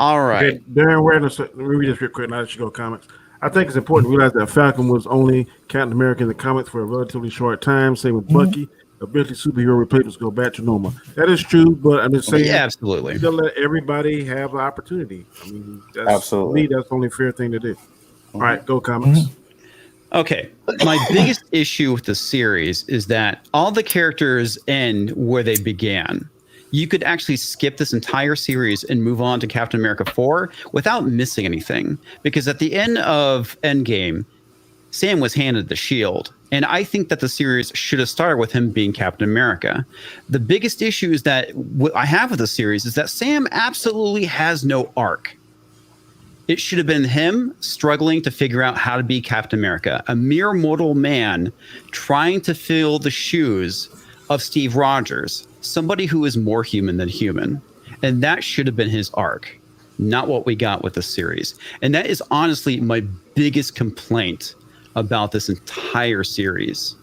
All right. Okay, Darren Wagner, let me read this real quick. Now that you go comments. I think it's important to realize that Falcon was only Captain America in the comics for a relatively short time. Same with Bucky. Eventually, superhero replacements go back to normal. That is true, but I'm just saying, Yeah, absolutely. Still let everybody have an opportunity. I mean, that's, Absolutely. For me, that's the only fair thing to do. All right, go comics. Okay. My biggest issue with the series is that all the characters end where they began. You could actually skip this entire series and move on to Captain America 4 without missing anything. Because at the end of Endgame, Sam was handed the shield. And I think that the series should have started with him being Captain America. The biggest issue is that what I have with the series is that Sam absolutely has no arc. It should have been him struggling to figure out how to be Captain America, a mere mortal man trying to fill the shoes of Steve Rogers, somebody who is more human than human. And that should have been his arc, not what we got with the series. And that is honestly my biggest complaint about this entire series.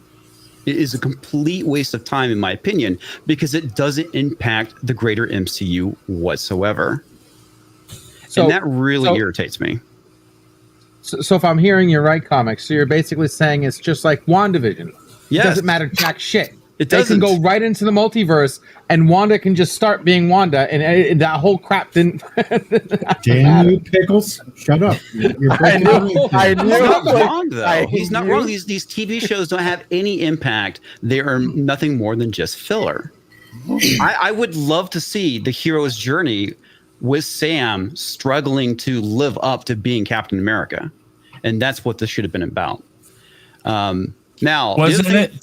It is a complete waste of time, in my opinion, because it doesn't impact the greater MCU whatsoever. And that really irritates me. So if I'm hearing you right, comics, so you're basically saying it's just like WandaVision. Yes. It doesn't matter jack shit. It They doesn't. can go right into the multiverse, and Wanda can just start being Wanda, and that whole crap didn't. Damn you, Pickles! Shut up. You're I knew. He's not wrong, though. I He's not knew. wrong. These TV shows don't have any impact. They are nothing more than just filler. I would love to see the hero's journey with Sam struggling to live up to being Captain America, and that's what this should have been about. Now, Wasn't it?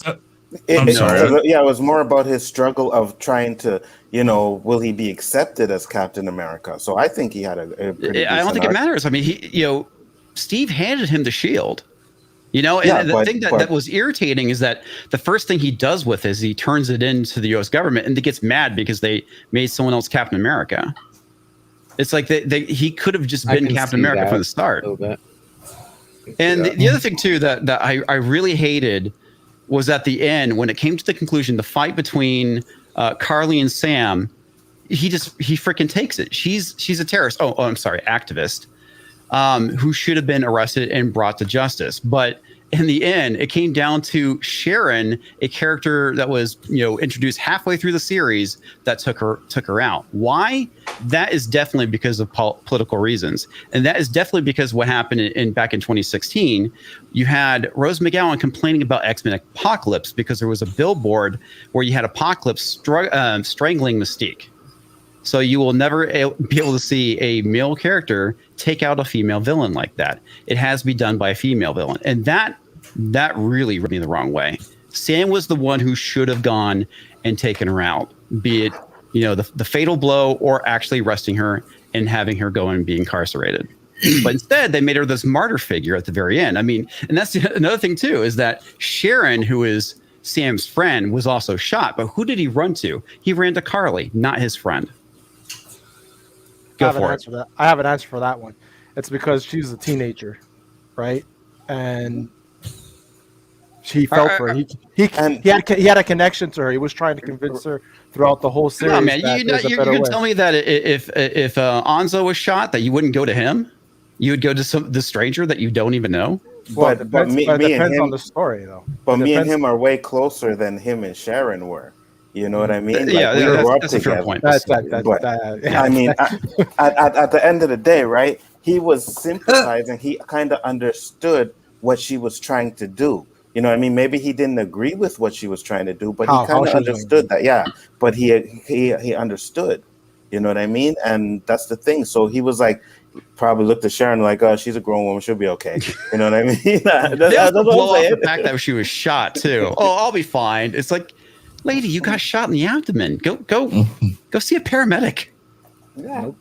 I'm sorry. It was more about his struggle of trying to, will he be accepted as Captain America? So I think he had a pretty I don't think it matters. I mean, Steve handed him the shield. And the thing that was irritating is that the first thing he does with it is he turns it into the U.S. government, and he gets mad because they made someone else Captain America. It's like he could have just been Captain America from the start. And the other thing too that I really hated was at the end when it came to the conclusion, the fight between Carly and Sam. He freaking takes it. She's a terrorist. Oh, I'm sorry, activist. Who should have been arrested and brought to justice. But in the end, it came down to Sharon, a character that was introduced halfway through the series that took her out. Why? That is definitely because of political reasons, and that is definitely because what happened back in 2016. You had Rose McGowan complaining about X-Men Apocalypse because there was a billboard where you had Apocalypse strangling Mystique. So you will never be able to see a male character take out a female villain like that. It has to be done by a female villain. And that really rubbed me the wrong way. Sam was the one who should have gone and taken her out, be it, the fatal blow or actually arresting her and having her go and be incarcerated. But instead, they made her this martyr figure at the very end. I mean, and that's another thing, too, is that Sharon, who is Sam's friend, was also shot. But who did he run to? He ran to Carly, not his friend. I have an answer for that one. It's because she's a teenager, right? And he felt for her. He had a connection to her. He was trying to convince her throughout the whole series. No, man, you're gonna tell me that if Anzo was shot, that you wouldn't go to him? You would go to the stranger that you don't even know? But it me depends and him on the story, though. But me and him are way closer than him and Sharon were. You know what I mean? Yeah, we grew up that's a fair point. I mean, at the end of the day, right? He was sympathizing. He kind of understood what she was trying to do. You know what I mean? Maybe he didn't agree with what she was trying to do, but he kind of understood that. Yeah, but he understood. You know what I mean? And that's the thing. So he was like, probably looked at Sharon like, "Oh, she's a grown woman. She'll be okay." You know what I mean? That's blow off the fact that she was shot too. Oh, I'll be fine. It's like, lady, you got shot in the abdomen. Go see a paramedic. Yeah.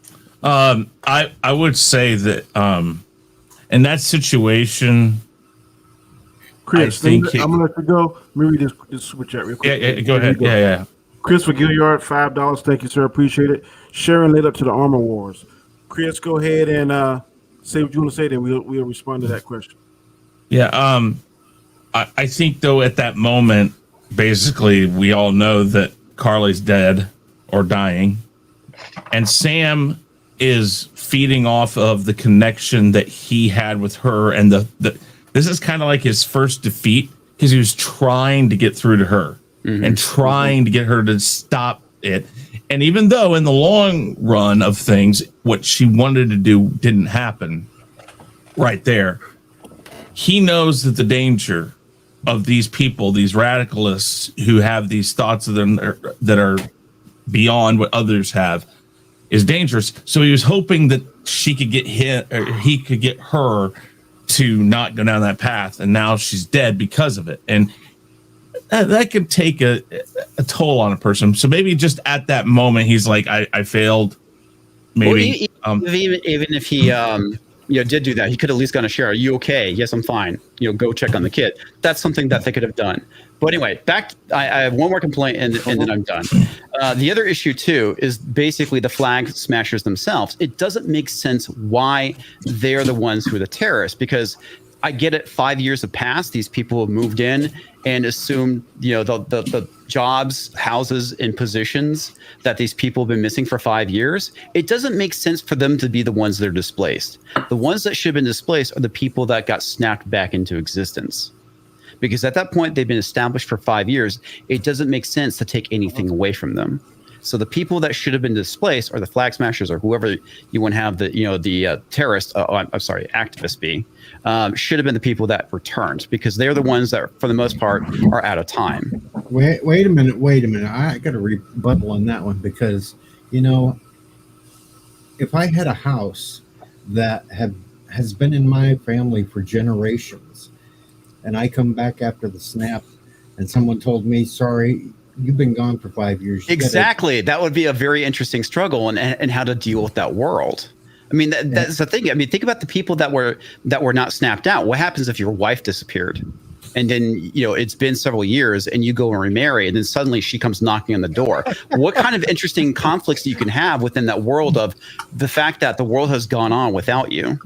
I would say that in that situation, Chris, I'm gonna let you go. Maybe just switch out real quick. Yeah, go ahead. Yeah. Christopher Gilliard, $5. Thank you, sir. Appreciate it. Sharon led up to the Armor Wars. Chris, go ahead and say what you want to say, then we'll respond to that question. Yeah. I think though at that moment, basically we all know that Carly's dead or dying, and Sam is feeding off of the connection that he had with her, and this is kind of like his first defeat because he was trying to get through to her and trying to get her to stop it. And even though in the long run of things, what she wanted to do didn't happen right there, he knows that the danger of these people, these radicalists who have these thoughts of them that are beyond what others have, is dangerous. So he was hoping that she could get hit, or he could get her to not go down that path. And now she's dead because of it. And that could take a toll on a person. So maybe just at that moment, he's like, I failed. Maybe even if he did do that, he could at least gone to share. Are you okay? Yes, I'm fine. Go check on the kid. That's something that they could have done. But anyway, I have one more complaint and then I'm done. The other issue too is basically the flag smashers themselves. It doesn't make sense why they're the ones who are the terrorists, because I get it. 5 years have passed. These people have moved in and assumed, the jobs, houses, and positions that these people have been missing for 5 years. It doesn't make sense for them to be the ones that are displaced. The ones that should have been displaced are the people that got snapped back into existence. Because at that point, they've been established for 5 years. It doesn't make sense to take anything away from them. So the people that should have been displaced, or the flag smashers, or whoever you want to have the terrorists, activists be, should have been the people that returned, because they're the ones that, for the most part, are out of time. Wait a minute. I got a rebuttal on that one, because if I had a house that has been in my family for generations, and I come back after the snap, and someone told me, "Sorry, you've been gone for 5 years." Exactly. That would be a very interesting struggle, and how to deal with that world. I mean, that's the thing. I mean, think about the people that were not snapped out. What happens if your wife disappeared, and then it's been several years, and you go and remarry, and then suddenly she comes knocking on the door? What kind of interesting conflicts you can have within that world of the fact that the world has gone on without you,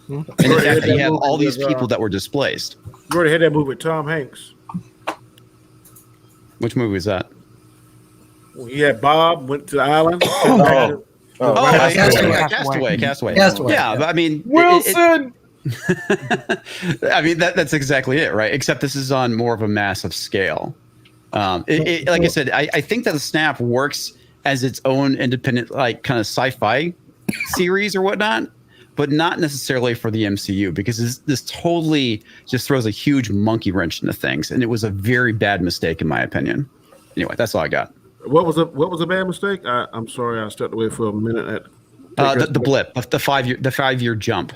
and the fact that you have all these people that were displaced. You already had that movie with Tom Hanks. Which movie was that? Well, he had Bob, went to the island. Castaway. Yeah, but I mean, Wilson. I mean, that's exactly it, right? Except this is on more of a massive scale. Like I said, I think that the Snap works as its own independent, like, kind of sci-fi series or whatnot, but not necessarily for the MCU, because this totally just throws a huge monkey wrench into things, and it was a very bad mistake in my opinion. Anyway, that's all I got. What was a bad mistake? I'm sorry, I stepped away for a minute. The blip, the 5 year jump.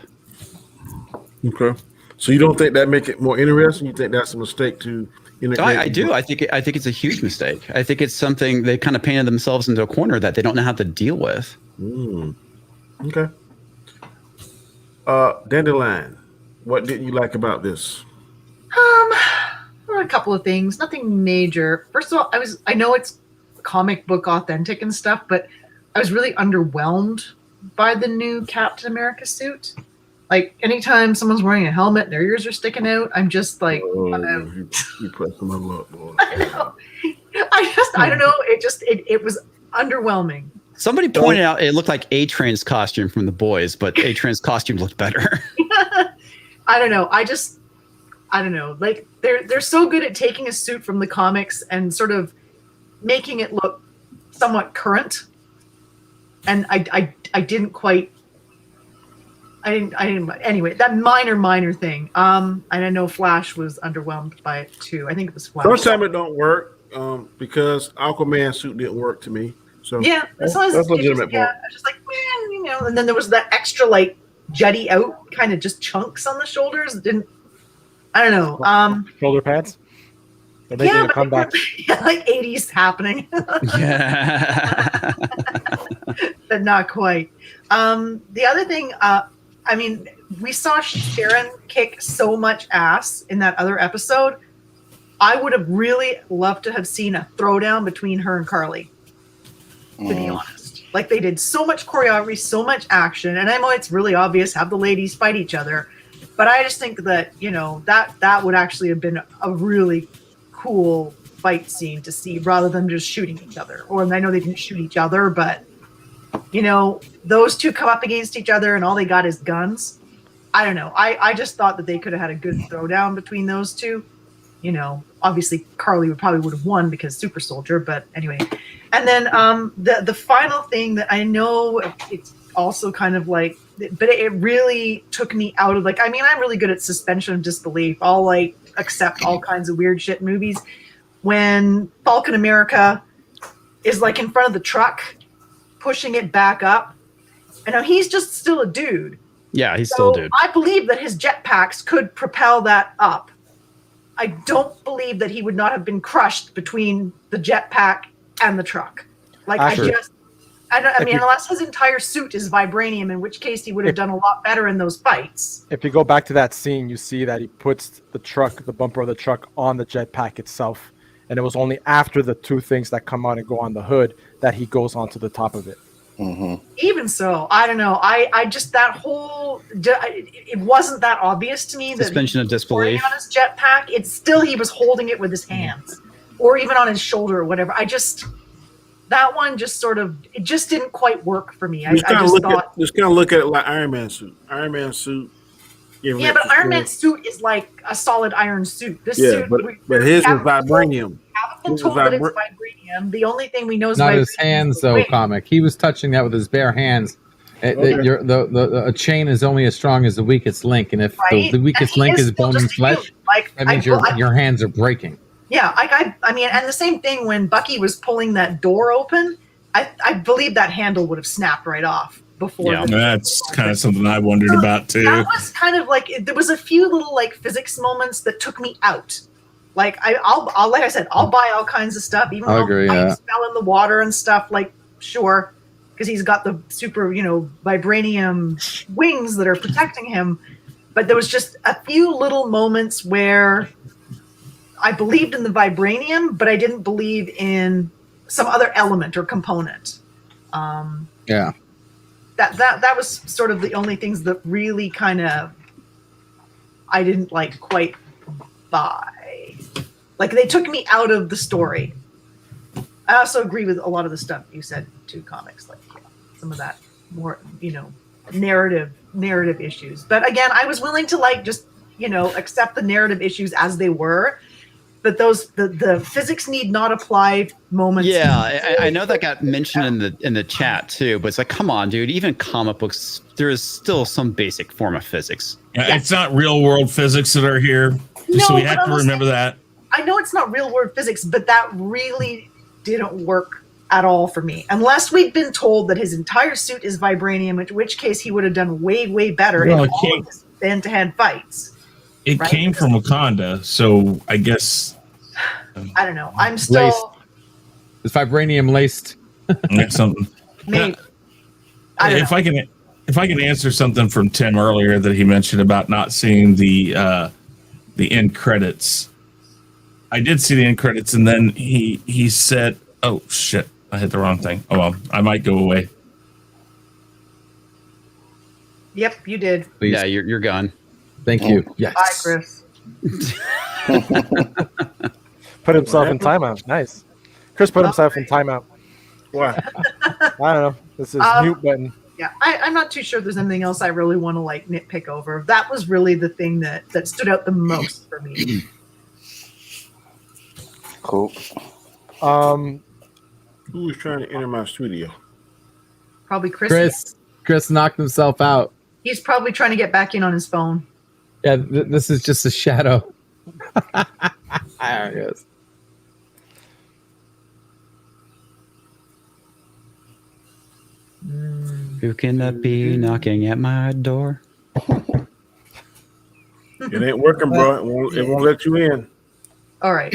Okay, so you don't think that make it more interesting? You think that's a mistake to integrate? I do. I think it's a huge mistake. I think it's something they kind of painted themselves into a corner that they don't know how to deal with. Okay. Dandelion, what didn't you like about this? A couple of things, nothing major. First of all, I know it's comic book authentic and stuff, but I was really underwhelmed by the new Captain America suit. Like, anytime someone's wearing a helmet and their ears are sticking out, I'm just like, you pressed my luck, boy. I know. I don't know. It was underwhelming. Somebody pointed out it looked like A-Train's costume from The Boys, but A-Train's costume looked better. I don't know. I don't know. Like, they're so good at taking a suit from the comics and sort of making it look somewhat current. And I didn't quite. I didn't. Anyway, that minor thing. And I know Flash was underwhelmed by it too. I think it was Flash. Sometimes it don't work because Aquaman's suit didn't work to me. So yeah, that's legitimate. I was just like, man, and then there was that extra like jutty out kind of just chunks on the shoulders. I don't know. Shoulder pads. They're making a comeback. Like 80s happening. Yeah. But not quite. The other thing, I mean, we saw Sharon kick so much ass in that other episode. I would have really loved to have seen a throwdown between her and Carly, to be honest. Like, they did so much choreography, so much action. And I know it's really obvious, have the ladies fight each other. But I just think that, that would actually have been a really cool fight scene to see, rather than just shooting each other. Or I know they didn't shoot each other, but those two come up against each other and all they got is guns. I don't know. I just thought that they could have had a good throwdown between those two. Obviously Carly would have won because super soldier, but anyway. And then the final thing that I know it's also kind of like, but it really took me out of I'm really good at suspension of disbelief. I'll accept all kinds of weird shit movies. When Falcon America is in front of the truck, pushing it back up, and now he's just still a dude. Yeah, he's still a dude. I believe that his jetpacks could propel that up. I don't believe that he would not have been crushed between the jetpack and the truck. Unless his entire suit is vibranium, in which case he would have done a lot better in those fights. If you go back to that scene, you see that he puts the bumper of the truck on the jetpack itself. And it was only after the two things that come out and go on the hood that he goes onto the top of it. Mm-hmm. Even so, I don't know. I just, it wasn't that obvious to me that suspension of disbelief on his jetpack. It's still, he was holding it with his hands or even on his shoulder or whatever. That one just sort of, it just didn't quite work for me. Just kind of look at it like Iron Man suit. Iron Man suit. Yeah, but Iron Man's suit is like a solid iron suit. This suit, but his is vibranium. Haven't been told that it's vibranium. The only thing we know is not his hands, though. Comic. He was touching that with his bare hands. A chain is only as strong as the weakest link, and if the weakest link is bone and flesh, that means your hands are breaking. Yeah, and the same thing when Bucky was pulling that door open. I believe that handle would have snapped right off before. Yeah, that's kind of something I wondered about too. That was kind of there was a few little physics moments that took me out. I'll like I said, I'll buy all kinds of stuff, even though pipes fell in the water and stuff. Sure, because he's got the super, vibranium wings that are protecting him. But there was just a few little moments where I believed in the vibranium, but I didn't believe in some other element or component. That was sort of the only things that really kind of I didn't quite buy. They took me out of the story. I also agree with a lot of the stuff you said too, comics, some of that more, narrative issues. But again, I was willing to just, accept the narrative issues as they were. But the physics need not apply moments. Yeah, I know that got mentioned in the chat too, but it's come on, dude. Even comic books, there is still some basic form of physics. Yeah, it's not real world physics that are here. So we have to remember that. I know it's not real world physics, but that really didn't work at all for me. Unless we'd been told that his entire suit is vibranium, in which case he would have done way, way better in all of his hand-to-hand fights. It came from Wakanda, so I guess. I don't know. I'm still. It's vibranium laced. Something. Maybe. If I can answer something from Tim earlier that he mentioned about not seeing the end credits. I did see the end credits, and then he said, "Oh shit, I hit the wrong thing. Oh well, I might go away." Yep, you did. Please. Yeah, you're gone. Thank you. Yes. Bye, Chris. Put himself in timeout. Nice. Chris put himself in timeout. Why? I don't know. This is mute button. Yeah, I'm not too sure there's anything else I really want to nitpick over. That was really the thing that stood out the most for me. Cool. Who was trying to enter my studio? Probably Chris. Chris knocked himself out. He's probably trying to get back in on his phone. Yeah, this is just a shadow. There he is. Who can that be knocking at my door? It ain't working, bro. It won't let you in. All right.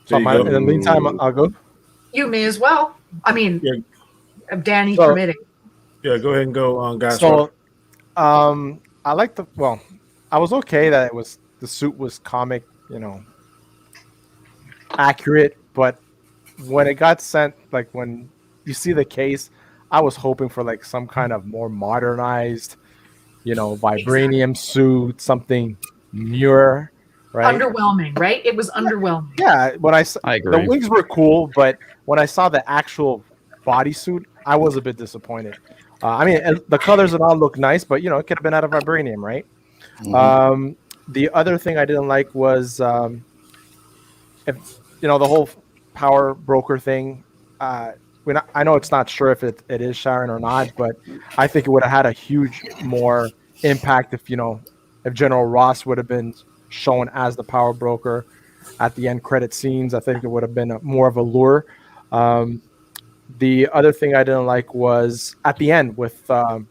So in the meantime, I'll go. You may as well. I mean, Danny permitting. Yeah, go ahead and go, guys. So, I like I was okay that the suit was comic, accurate, but when it got sent, when you see the case, I was hoping for some kind of more modernized, vibranium suit, something newer. right? Underwhelming, right? It was underwhelming. Yeah, when I agree. the wings were cool, but when I saw the actual bodysuit, I was a bit disappointed. I mean, the colors and all look nice, but it could have been out of vibranium, right? Mhm. The other thing I didn't like was if the whole power broker thing. I know it's not sure if it is Sharon or not, but I think it would have had a huge more impact if if General Ross would have been shown as the power broker at the end credit scenes. I think it would have been more of a lure. The other thing I didn't like was at the end with the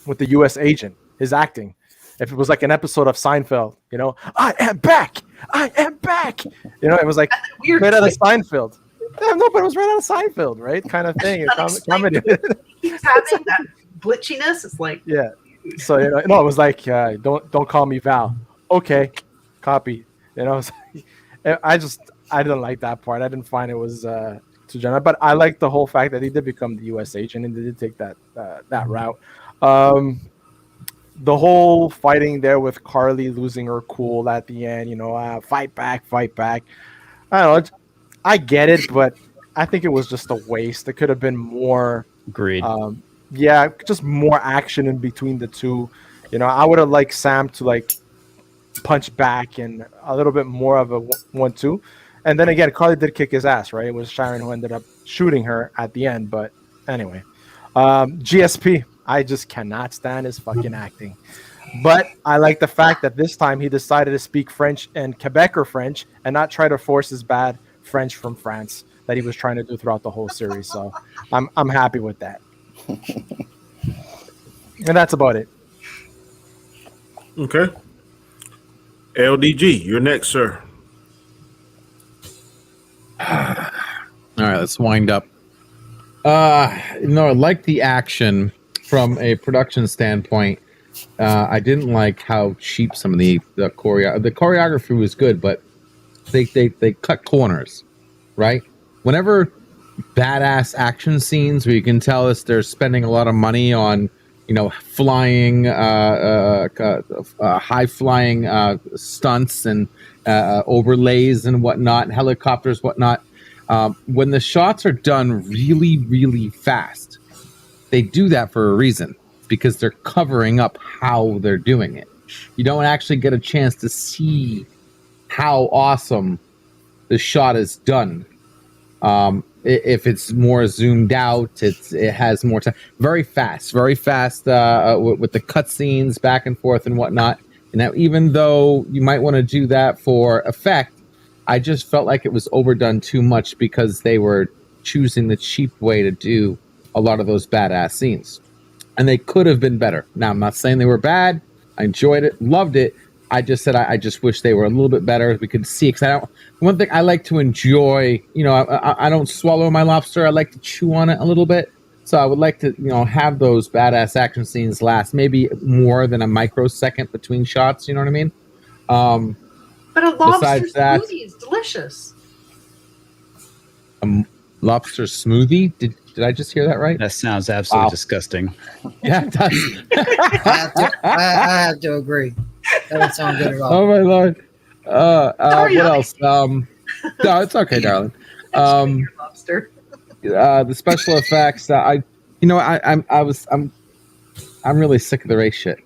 U.S. agent, his acting. If it was like an episode of Seinfeld, I am back, I am back. It was like Weird right out of twist. Seinfeld. No, but it was right out of Seinfeld, right? Kind of thing. Comedy. Keeps having that glitchiness. It's like, Yeah. So no, it was like don't call me Val. Okay, copy. I didn't like that part. I didn't find it was too general, but I like the whole fact that he did become the U.S. agent and they did take that route. The whole fighting there with Carly losing her cool at the end, fight back, fight back. I don't know. I get it, but I think it was just a waste. It could have been more. Agreed. Yeah, just more action in between the two. I would have liked Sam to like punch back and a little bit more of a 1-2. And then again, Carly did kick his ass, right? It was Sharon who ended up shooting her at the end. But anyway, GSP, I just cannot stand his fucking acting. But I like the fact that this time he decided to speak French and Quebecer French and not try to force his bad French from France that he was trying to do throughout the whole series. So I'm happy with that. And that's about it. Okay. LDG, you're next, sir. All right, let's wind up. I like the action from a production standpoint. I didn't like how cheap some of the choreography was good, but they cut corners, right? Whenever badass action scenes where you can tell us they're spending a lot of money on flying high flying stunts and overlays and whatnot, helicopters, whatnot. When the shots are done really, really fast, they do that for a reason, because they're covering up how they're doing it. You don't actually get a chance to see how awesome the shot is done. If it's more zoomed out, it has more time. Very fast with the cutscenes back and forth and whatnot. And now, even though you might want to do that for effect, I just felt like it was overdone too much because they were choosing the cheap way to do a lot of those badass scenes. And they could have been better. Now, I'm not saying they were bad. I enjoyed it, loved it. I just said I just wish they were a little bit better. We could see, because one thing I like to enjoy, I don't swallow my lobster. I like to chew on it a little bit. So I would like to, have those badass action scenes last maybe more than a microsecond between shots. You know what I mean? but a lobster that, smoothie is delicious. A lobster smoothie? Did I just hear that right? That sounds absolutely disgusting. Yeah, it does. I have to agree. That doesn't sound good at all. Oh my Lord. What else? No, it's okay, darling. Lobster. The special effects. I'm really sick of the race shit.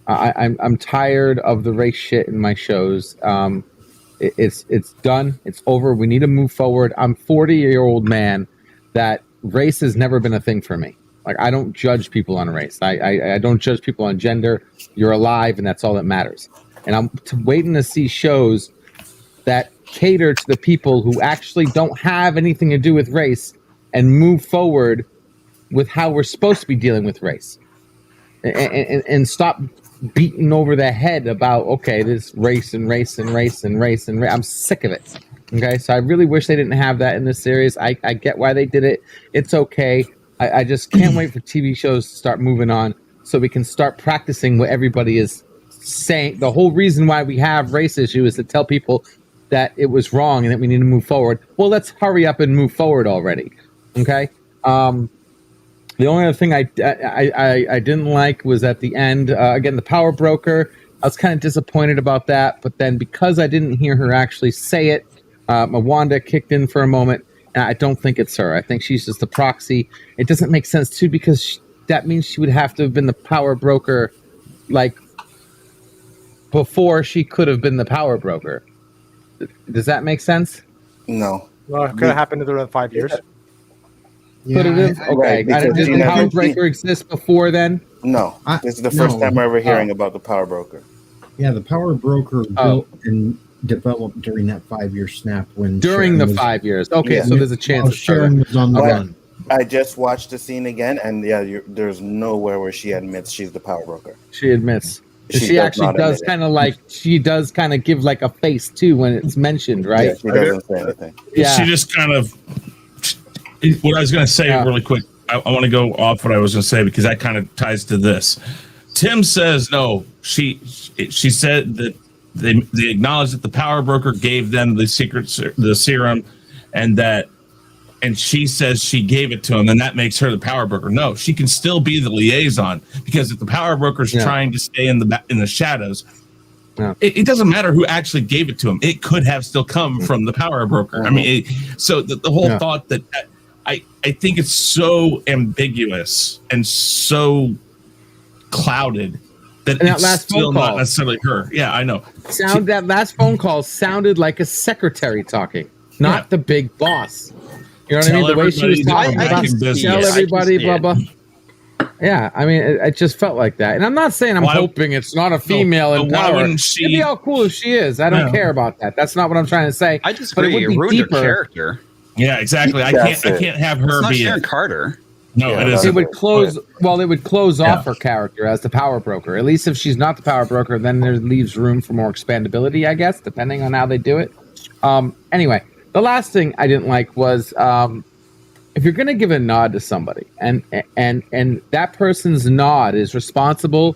I'm tired of the race shit in my shows. It's done. It's over. We need to move forward. I'm 40-year-old man that race has never been a thing for me. Like, I don't judge people on race. I don't judge people on gender. You're alive, and that's all that matters. And I'm waiting to see shows that cater to the people who actually don't have anything to do with race and move forward with how we're supposed to be dealing with race. And stop beating over the head about, okay, this race and race and race and race and race. I'm sick of it. Okay, so I really wish they didn't have that in this series. I get why they did it. It's okay. I just can't wait for TV shows to start moving on so we can start practicing what everybody is saying. The whole reason why we have race issue is to tell people that it was wrong and that we need to move forward. Well, let's hurry up and move forward already. Okay. The only other thing I didn't like was at the end, again, the power broker I was kind of disappointed about that. But then because I didn't hear her actually say it, Mawanda kicked in for a moment. And I don't think it's her. I think she's just a proxy. It doesn't make sense, too, because that means she would have to have been the power broker, like, before she could have been the power broker. Does that make sense? No. Well, it could have happened during 5 years. Yeah, Could it have? Okay. Right, because Did she the never- power breaker exist before then? No. I- This is the first no. time we're ever hearing about the power broker. yeah, the power broker Oh. built and developed during that 5-year snap when During Sharon the was- 5 years. Okay, Yeah. so there's a chance. while it's her. Sharon was on the Okay. run. I just watched the scene again, and there's nowhere where she admits she's the power broker. She admits. She does actually not does admit it. kind of like, she does kind of give like a face too when it's mentioned, Yeah, right? she doesn't say anything. Yeah. She just kind of. What I was going to say Yeah. really quick, I want to go off what I was going to say because that kind of ties to this. Tim says no. She said that they acknowledged that the power broker gave them the serum, and she says she gave it to him, and that makes her the power broker. No, she can still be the liaison because if the power broker's trying to stay in the shadows, it doesn't matter who actually gave it to him. It could have still come from the power broker. I mean, so the whole thought that I think it's so ambiguous and so clouded that And that it's last still phone not call. necessarily her. Yeah, I know. That last phone call sounded like a secretary talking, not the big boss. You know what I mean? The way she was talking I about can see tell it. everybody, I can blah see blah. Yeah, I mean, it just felt like that. And I'm not saying I'm Why- hoping it's not a female in but why power. wouldn't she- It'd be all cool if she is. I don't No. care about that. That's not what I'm trying to say. I But it disagree. would You be ruined her deeper. character. Yeah, exactly. I That's can't it. have It's her not be Sharon it. Carter. No, Yeah, it that's isn't. It would close. Well, it would close Yeah. off her character as the power broker. At least if she's not the power broker, then there leaves room for more expandability, I guess, depending on how they do it. Anyway, the last thing I didn't like was if you're going to give a nod to somebody, and that person's nod is responsible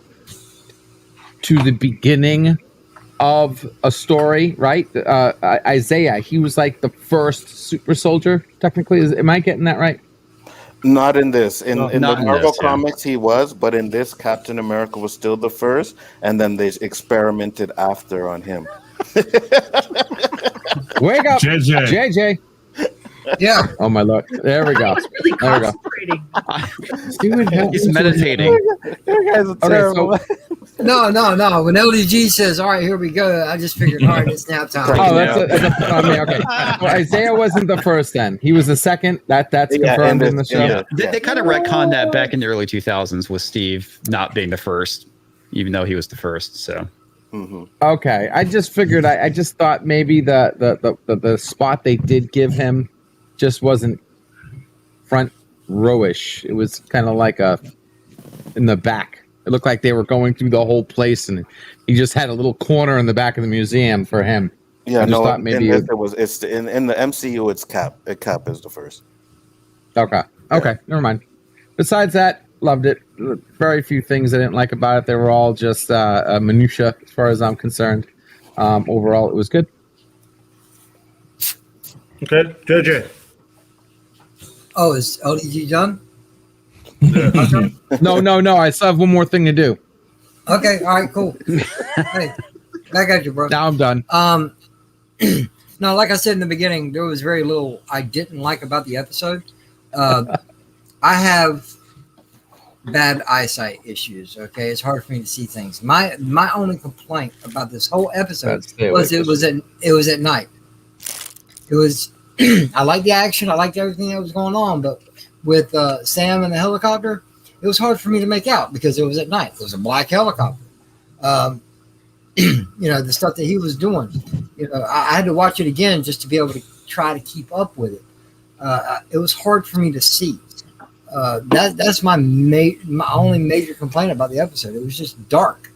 to the beginning of a story, right? Isaiah, he was like the first super soldier. Technically, am I getting that right? Not in this. In the not in Marvel this, yeah. comics, he was, but in this, Captain America was still the first, and then they experimented after on him. Wake up, JJ. JJ. Yeah. Oh my lord! There we go. I was really There we go. concentrating. See what happens He's when- meditating. You guys are Okay, terrible. No. When LDG says, "All right, here we go," I just figured, all right, it's nap time. Oh, I mean, okay. Well, Isaiah wasn't the first then. He was the second. That's Yeah, confirmed and in the this- show. yeah. They kind of retconned that back in the early 2000s with Steve not being the first, even though he was the first. So Mhm. Okay, I just figured. I just thought maybe the spot they did give him just wasn't front rowish. It was kind of like in the back. It looked like they were going through the whole place, and he just had a little corner in the back of the museum for him. Yeah, I just no. thought maybe in this, it was. It's in the MCU. It's Cap. Cap is the first. Okay. Okay. Never mind. Besides that, loved it. Very few things I didn't like about it. They were all just minutia, as far as I'm concerned. Overall, it was good. Okay, JJ. Oh, is LDG done? No. I still have one more thing to do. Okay. All right. Cool. Hey, I got you, bro. Now I'm done. No, like I said in the beginning, there was very little I didn't like about the episode. I have bad eyesight issues. Okay, it's hard for me to see things. My only complaint about this whole episode was it was at night. It was. I liked the action. I liked everything that was going on, but with Sam and the helicopter, it was hard for me to make out because it was at night. It was a black helicopter. The stuff that he was doing. I had to watch it again just to be able to try to keep up with it. It was hard for me to see. That's my only major complaint about the episode. It was just dark.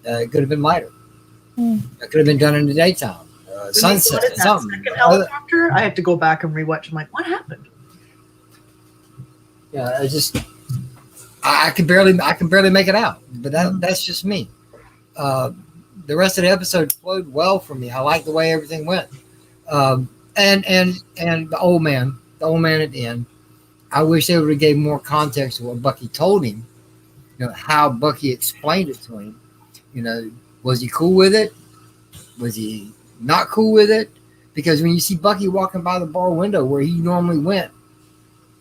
It could have been lighter. It could have been done in the daytime. Sunset, That something. second helicopter, I have to go back and rewatch. I'm like, what happened? Yeah, I can barely make it out. But that's just me. The rest of the episode flowed well for me. I like the way everything went. And the old man at the end. I wish they would have gave more context to what Bucky told him. How Bucky explained it to him. Was he cool with it? Was he not cool with it? Because when you see Bucky walking by the bar window where he normally went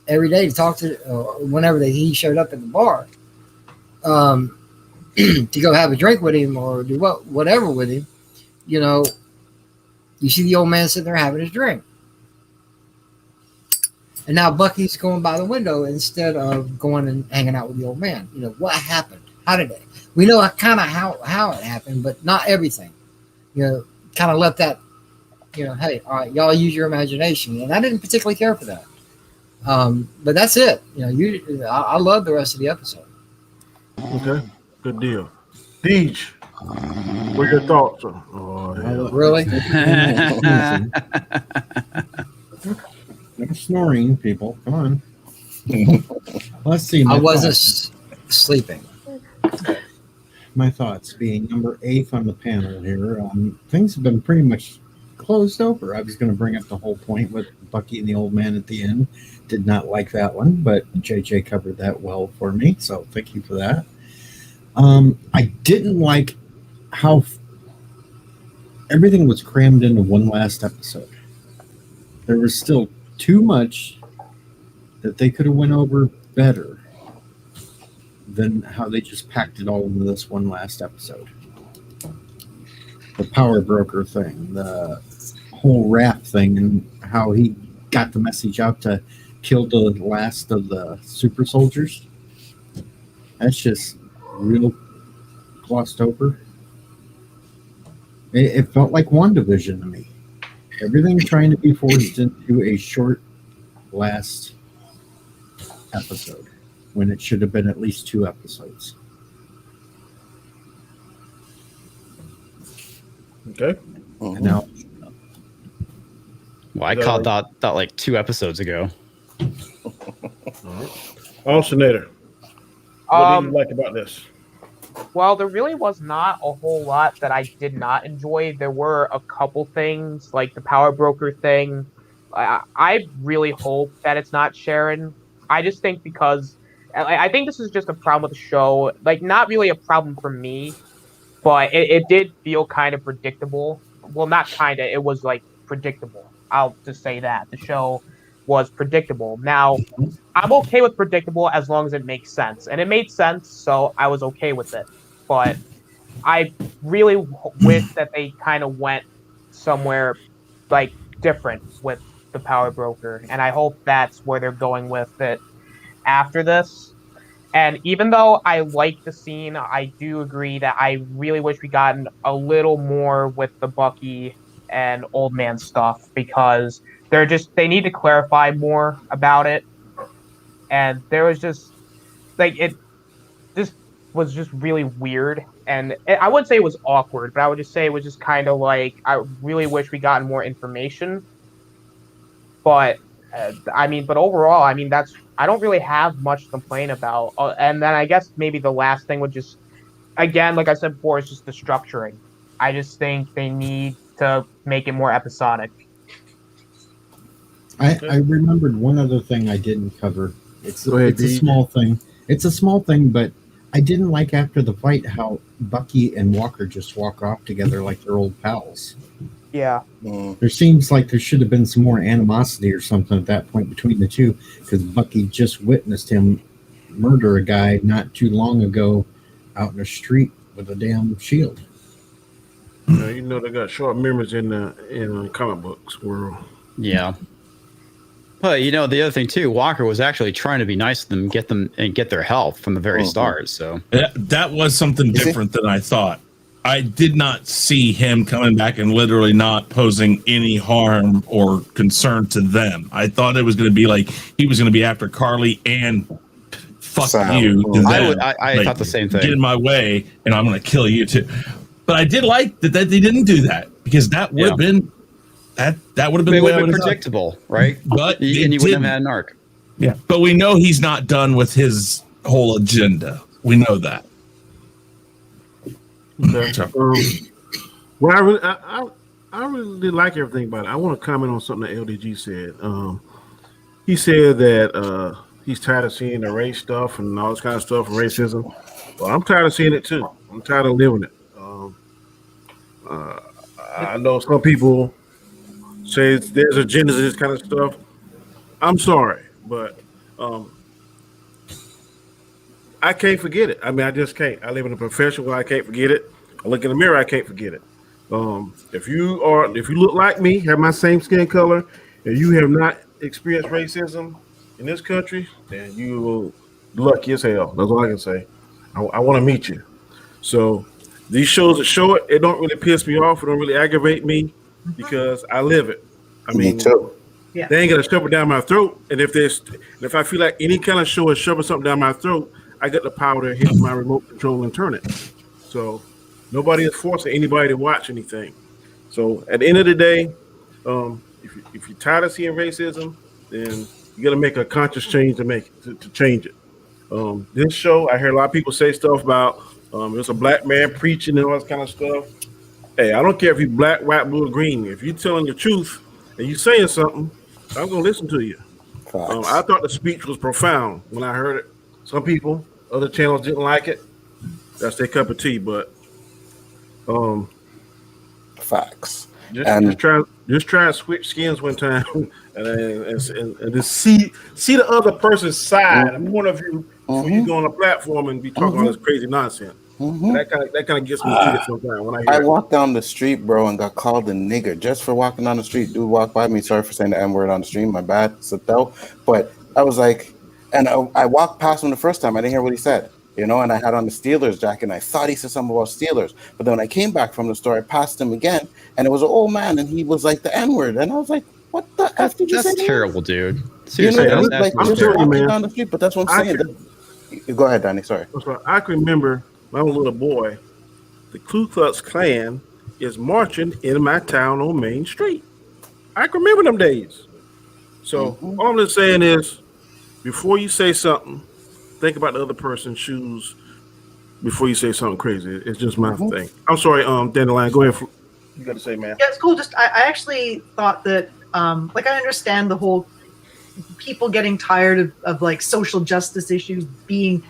every day to talk to, whenever he showed up at the bar, to go have a drink with him or do whatever with him, you know, you see the old man sitting there having his drink. And now Bucky's going by the window instead of going and hanging out with the old man. You know, what happened? How did it? We know kind of how it happened, but not everything. You know, kind of let that, you know, hey, all right, y'all use your imagination. And I didn't particularly care for that. But that's it. You know, I love the rest of the episode. Okay, good deal. Deej, what are your thoughts? Oh, hell. Really? No snoring, people. Come on. Let's see. I wasn't sleeping. My thoughts being number 8 on the panel here. Things have been pretty much closed over. I was going to bring up the whole point with Bucky and the old man at the end. Did not like that one, but JJ covered that well for me, so thank you for that. I didn't like how everything was crammed into one last episode. There was still too much that they could have went over better than how they just packed it all into this one last episode. The power broker thing, the whole rap thing, and how he got the message out to kill the last of the super soldiers. That's just real glossed over. It felt like WandaVision to me. Everything trying to be forced into a short last episode when it should have been at least 2 episodes. Okay. And now, Well, I caught that like 2 episodes ago. All right. Alternator. What do you like about this? Well, there really was not a whole lot that I did not enjoy. There were a couple things, like the power broker thing. I really hope that it's not Sharon. I just think because I think this is just a problem with the show. Like, not really a problem for me, but it did feel kind of predictable. Well, not kind of. It was, like, predictable. I'll just say that. The show was predictable. Now, I'm okay with predictable as long as it makes sense. And it made sense, so I was okay with it. But I really wish that they kind of went somewhere, like, different with the power broker. And I hope that's where they're going with it after this. And even though I like the scene, I do agree that I really wish we gotten a little more with the Bucky and old man stuff, because they need to clarify more about it. And there was just like, it just was just really weird. And I wouldn't say it was awkward, but I would just say it was just kind of like, I really wish we gotten more information. But but overall, I don't really have much to complain about. And then I guess maybe the last thing would just, again, like I said before, is just the structuring. I just think they need to make it more episodic. I remembered one other thing I didn't cover. It's a small thing. It's a small thing, but I didn't like after the fight how Bucky and Walker just walk off together like they're old pals. Yeah. There seems like there should have been some more animosity or something at that point between the two, because Bucky just witnessed him murder a guy not too long ago out in the street with a damn shield. You know they got short memories in the comic books world. Yeah. But the other thing too, Walker was actually trying to be nice to them, get their health from the very start. So that was something different than I thought. I did not see him coming back and literally not posing any harm or concern to them. I thought it was going to be like he was going to be after Carly and fuck you. To them. I thought the same thing. Get in my way, and I'm going to kill you too. But I did like that they didn't do that, because that would have been that would have been, predictable, right? But you wouldn't have had an arc. Yeah, but we know he's not done with his whole agenda. We know that. Okay. Well, I really did like everything about it. I want to comment on something that LDG said. He said that he's tired of seeing the race stuff and all this kind of stuff, racism. Well, I'm tired of seeing it too. I'm tired of living it. I know some people say there's agendas and this kind of stuff. I'm sorry, but I can't forget it. I mean, I just can't. I live in a profession where I can't forget it. I look in the mirror, I can't forget it. If you look like me, have my same skin color, and you have not experienced racism in this country, then you lucky as hell. That's all I can say. I want to meet you. So these shows that show it, it don't really piss me off. It don't really aggravate me because I live it. I mean, Me too. Yeah. they ain't gonna shove it down my throat. And if I feel like any kind of show is shoving something down my throat, I got the power to hit my remote control and turn it. So nobody is forcing anybody to watch anything. So at the end of the day, if you're tired of seeing racism, then you got to make a conscious change to change it. This show, I hear a lot of people say stuff about there's a black man preaching and all this kind of stuff. Hey, I don't care if you're black, white, blue, or green. If you're telling the truth and you're saying something, I'm going to listen to you. I thought the speech was profound when I heard it. Some people, other channels didn't like it. That's their cup of tea, but facts. Just try and switch skins one time and just see the other person's side. I'm one of you when you go on a platform and be talking all this crazy nonsense. That kind of gets me heated sometimes when I hear walked down the street, bro, and got called a nigger just for walking down the street. Dude walked by me. Sorry for saying the N-word on the stream. My bad. So, but I was like, and I walked past him the first time. I didn't hear what he said, and I had on the Steelers jacket, and I thought he said something about Steelers. But then when I came back from the store, I passed him again, and it was an old man, and he was like the N-word. And I was like, what the F did you say? That's terrible, dude. Seriously, like just walking down the street, but that's what I'm saying. Go ahead, Danny. Sorry. I can remember when I was a little boy, the Ku Klux Klan is marching in my town on Main Street. I can remember them days. So all I'm just saying is, before you say something, think about the other person's shoes before you say something crazy. It's just my thing. I'm sorry, Dandelion. Go ahead. You got to say, man. Yeah, it's cool. Just I actually thought that, I understand the whole people getting tired of like social justice issues being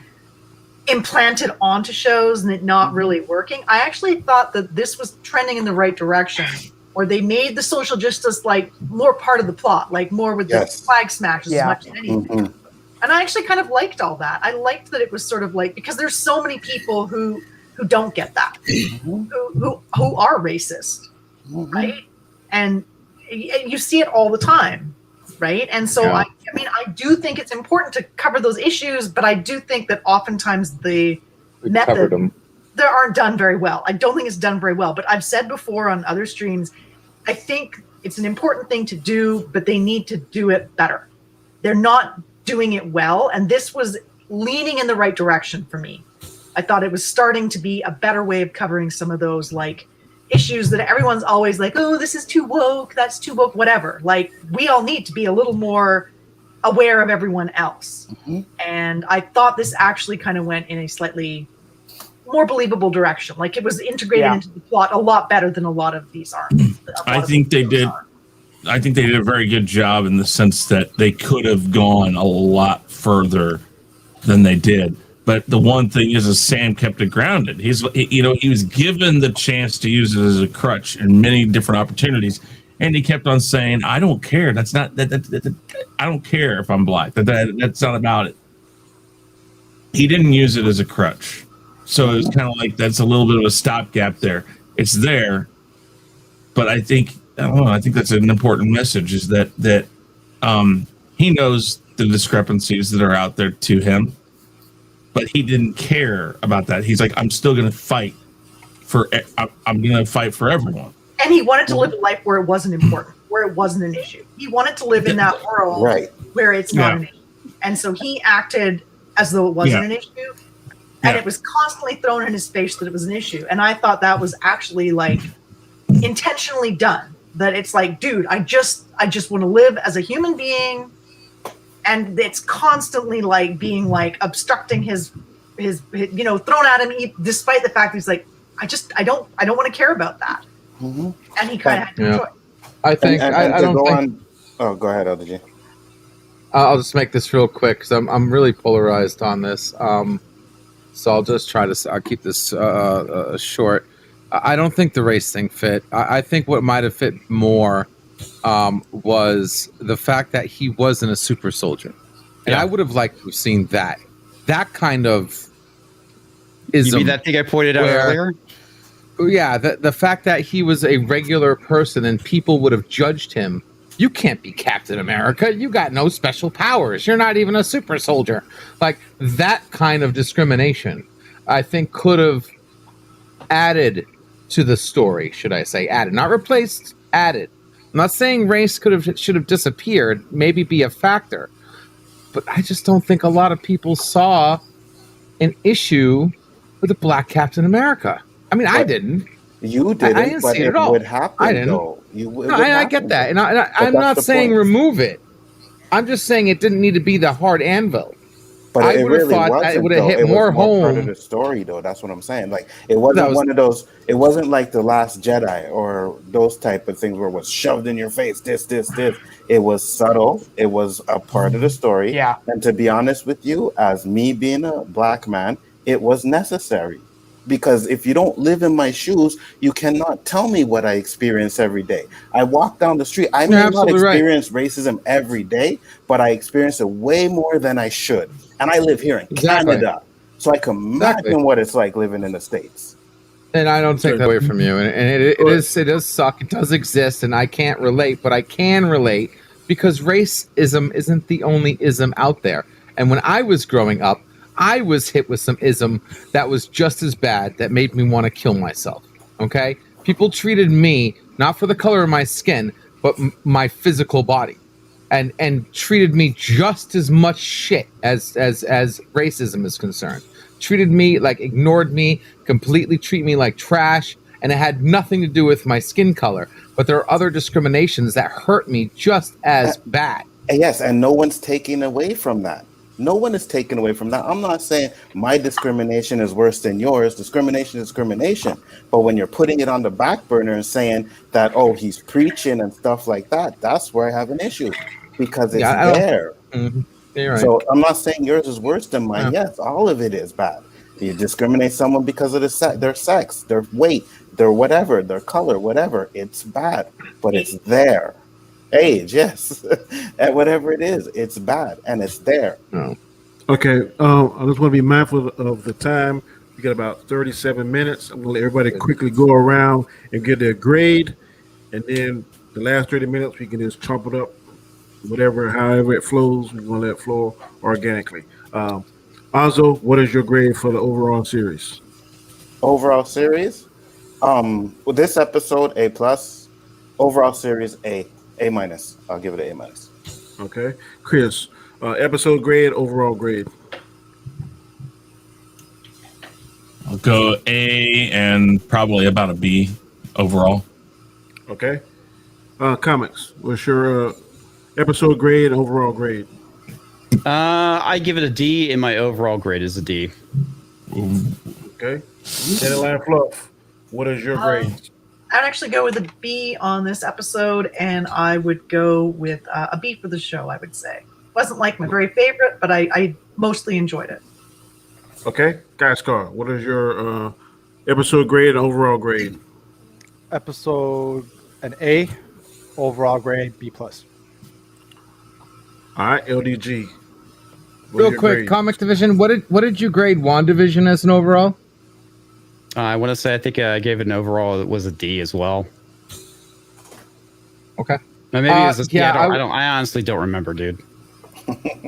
implanted onto shows and it not really working. I actually thought that this was trending in the right direction, or they made the social justice like more part of the plot, like more with the flag smashes as much as anything. And I actually kind of liked all that. I liked that it was sort of like, because there's so many people who don't get that, who are racist, right? And you see it all the time, right? And so I do think it's important to cover those issues, but I do think that oftentimes the methods they aren't done very well. I don't think it's done very well. But I've said before on other streams, I think it's an important thing to do, but they need to do it better. They're not doing it well, and this was leaning in the right direction for me. I thought it was starting to be a better way of covering some of those like issues that everyone's always like, oh, this is too woke, that's too woke, whatever. Like, we all need to be a little more aware of everyone else. And I thought this actually kind of went in a slightly more believable direction. Like, it was integrated into the plot a lot better than a lot of these are. I think they did a very good job in the sense that they could have gone a lot further than they did. But the one thing is Sam kept it grounded. He was given the chance to use it as a crutch in many different opportunities, and he kept on saying, "I don't care. That's not that. I don't care if I'm black. That's not about it." He didn't use it as a crutch, so it was kind of like that's a little bit of a stopgap there. It's there, but I think that's an important message. Is that he knows the discrepancies that are out there to him. But he didn't care about that. He's like, I'm still going to fight I'm going to fight for everyone. And he wanted to live a life where it wasn't important, where it wasn't an issue. He wanted to live in that world where it's not an issue. And so he acted as though it wasn't an issue. And it was constantly thrown in his face that it was an issue. And I thought that was actually like intentionally done. That it's like, dude, I just want to live as a human being. And it's constantly like being like obstructing his thrown at him, despite the fact that he's like, I don't want to care about that. And he kind of had no choice. I think I don't think. Oh, go ahead, LDG. I'll just make this real quick because I'm really polarized on this. So I'll just try to. I'll keep this short. I don't think the race thing fit. I think what might have fit more was the fact that he wasn't a super soldier, and Yeah. I would have liked to have seen that kind of You ism. mean that thing I pointed out earlier? Yeah, the fact that he was a regular person and people would have judged him. You can't be Captain America. You got no special powers. You're not even a super soldier. Like that kind of discrimination, I think could have added to the story, should I say. Added, not replaced, added. I'm not saying race should have disappeared, maybe be a factor. But I just don't think a lot of people saw an issue with a black Captain America. I mean, I didn't. You didn't, I didn't but see it it at all. would happen, I didn't. though. I get that, and I'm not saying remove it. I'm just saying it didn't need to be the hard anvil. But I it would have really thought wasn't. it would have Though. hit It more was more part of home. the story, though. That's what I'm saying. Like it wasn't one of those. It wasn't like The Last Jedi or those type of things where it was shoved in your face. This. It was subtle. It was a part of the story. Yeah. And to be honest with you, as me being a black man, it was necessary. Because if you don't live in my shoes, you cannot tell me what I experience every day. I walk down the street. I may not experience racism every day, but I experience it way more than I should. And I live here in Canada, so I can imagine what it's like living in the States. And I don't take that away from you. And it does suck. It does exist, and I can't relate, but I can relate because racism isn't the only ism out there. And when I was growing up, I was hit with some ism that was just as bad that made me want to kill myself. Okay? People treated me not for the color of my skin, but my physical body. And treated me just as much shit as racism is concerned. Treated me like ignored me, completely treat me like trash, and it had nothing to do with my skin color. But there are other discriminations that hurt me just as bad. Yes, and no one's taking away from that. No one is taken away from that. I'm not saying my discrimination is worse than yours. Discrimination is discrimination. But when you're putting it on the back burner and saying that, oh, he's preaching and stuff like that, that's where I have an issue because it's there. Mm-hmm. You're right. So I'm not saying yours is worse than mine. Yeah. Yes, all of it is bad. You discriminate someone because of their sex, their weight, their whatever, their color, whatever. It's bad, but it's there. Age, yes, and whatever it is, it's bad and it's there. Okay, I just want to be mindful of the time. We got about 37 minutes. I'm gonna let everybody quickly go around and get their grade, and then the last 30 minutes we can just chomp it up, however it flows. We're gonna let it flow organically. Azo, what is your grade for the overall series? Overall series, with this episode, A+. Overall series, A minus. I'll give it an A minus. Okay, Chris, episode grade, overall grade. I'll go A and probably about a B overall. Okay. Comics, what's your episode grade, overall grade? I give it a D, and my overall grade is a D. Okay. Dandelion Fluff, what is your grade? I'd actually go with a B on this episode, and I would go with a B for the show, I would say. Wasn't like my very favorite, but I mostly enjoyed it. Okay. Guy Scar, what is your episode grade and overall grade? Episode an A, overall grade B+. All right, LDG. Real quick, grade? Comic Division, what did you grade WandaVision as an overall? I want to say I think I gave it an overall. It was a D as well. Okay. Maybe it was a C. I honestly don't remember, dude.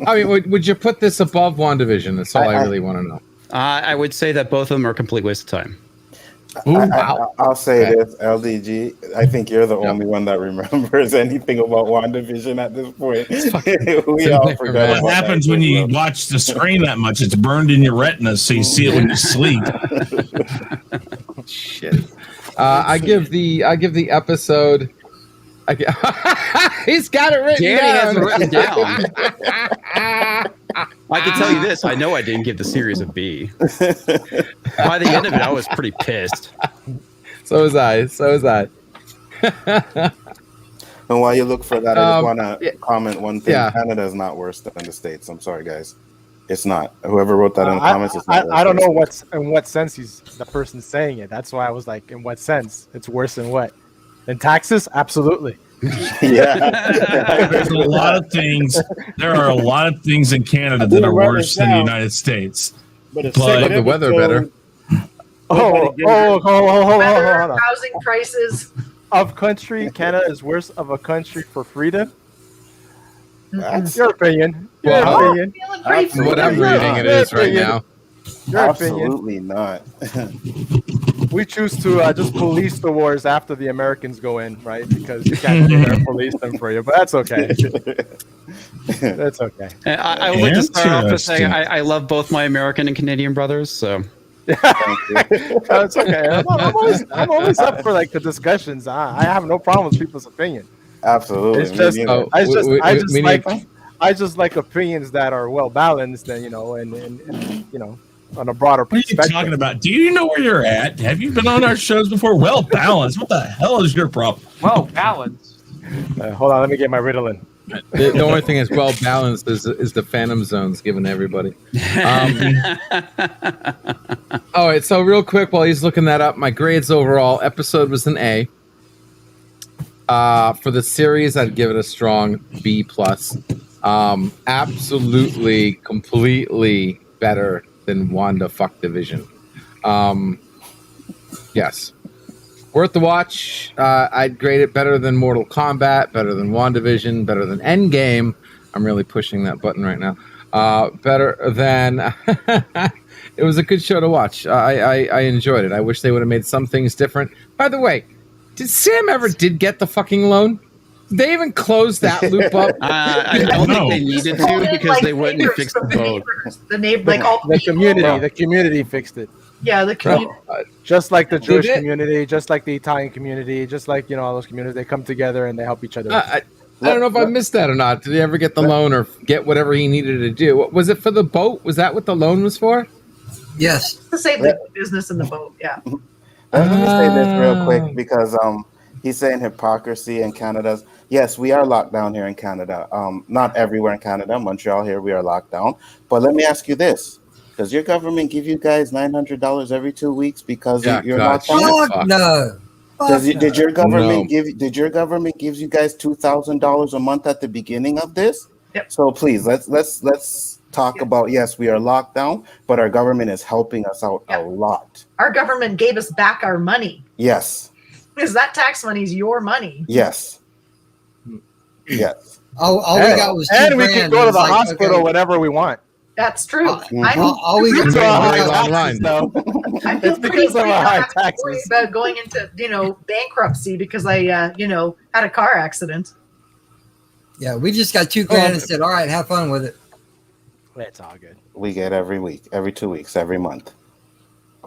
I mean, would you put this above WandaVision? That's all I really want to know. I would say that both of them are a complete waste of time. Ooh, wow. I'll say this, LDG. I think you're the only one that remembers anything about WandaVision at this point. We all forgot. What happens when you watch the screen that much? It's burned in your retinas, so you see it when you sleep. Shit. I give the episode. He's got it written Danny down. has it written down. I can tell you this. I know I didn't give the series a B. By the end of it, I was pretty pissed. So was I. And while you look for that, I just want to comment one thing. Yeah. Canada is not worse than the States. I'm sorry, guys. It's not. Whoever wrote that in the comments, it's not. I don't know in what sense the person's saying it. That's why I was like, in what sense? It's worse than what? In taxes? Absolutely. Yeah. There's a lot of things. There are a lot of things in Canada that are worse than the United States. But Love the weather better. Hold on. Housing prices. Of country, Canada is worse of a country for freedom. That's Your opinion. Your Well, opinion. Feeling pretty Absolutely. What I'm free. reading it is right now. Your opinion. absolutely not. We choose to just police the wars after the Americans go in, right? Because you can't go there and police them for you, but that's okay. That's okay. I would like to start off with saying Interesting. I love both my American and Canadian brothers. So That's okay. I'm always up for like the discussions. I have no problem with people's opinion. Absolutely. It's just, Me neither. I just like opinions that are well balanced, and and on a broader What are you perspective. talking about? Do you know where you're at? Have you been on our shows before? Well balanced. What the hell is your problem? Well balanced. Hold on, let me get my Ritalin. The only thing that's well balanced is the Phantom Zones given to everybody. All right, so real quick while he's looking that up, my grades overall episode was an A. For the series, I'd give it a strong B plus. Absolutely, completely better than Wanda Fuck Division. Yes. Worth the watch. I'd grade it better than Mortal Kombat, better than WandaVision, better than Endgame. I'm really pushing that button right now. Better than... It was a good show to watch. I enjoyed it. I wish they would have made some things different. By the way, did Sam ever get the fucking loan? Did they even close that loop up? I don't think they needed to because they wouldn't have fixed the boat. The neighbor, like all The people. community fixed it. Yeah, the community. Just like the Jewish it? community, just like the Italian community, just like all those communities, they come together and they help each other. I don't know if I missed that or not. Did he ever get the loan or get whatever he needed to do? Was it for the boat? Was that what the loan was for? Yes. To save the business in the boat. Yeah. Let me say this real quick because he's saying hypocrisy in Canada's. Yes, we are locked down here in Canada. Not everywhere in Canada. Montreal here, we are locked down. But let me ask you this. Does your government give you guys $900 every 2 weeks because you're locked down? Fuck no. Did your government gives you guys $2,000 a month at the beginning of this? Yep. So please let's talk about, yes, we are locked down, but our government is helping us out a lot. Our government gave us back our money. Yes. Because that tax money is your money. Yes. Yes. All we got was and $2 we grand. can go to It's the like, hospital okay. whenever we want. That's true. All we It's got a high online. taxes, though. I feel It's pretty because of free our not high have to worry taxes. about going into bankruptcy because I had a car accident. Yeah, we just got $2 grand and said, all right, have fun with it. It's all good. We get every week, every 2 weeks, every month.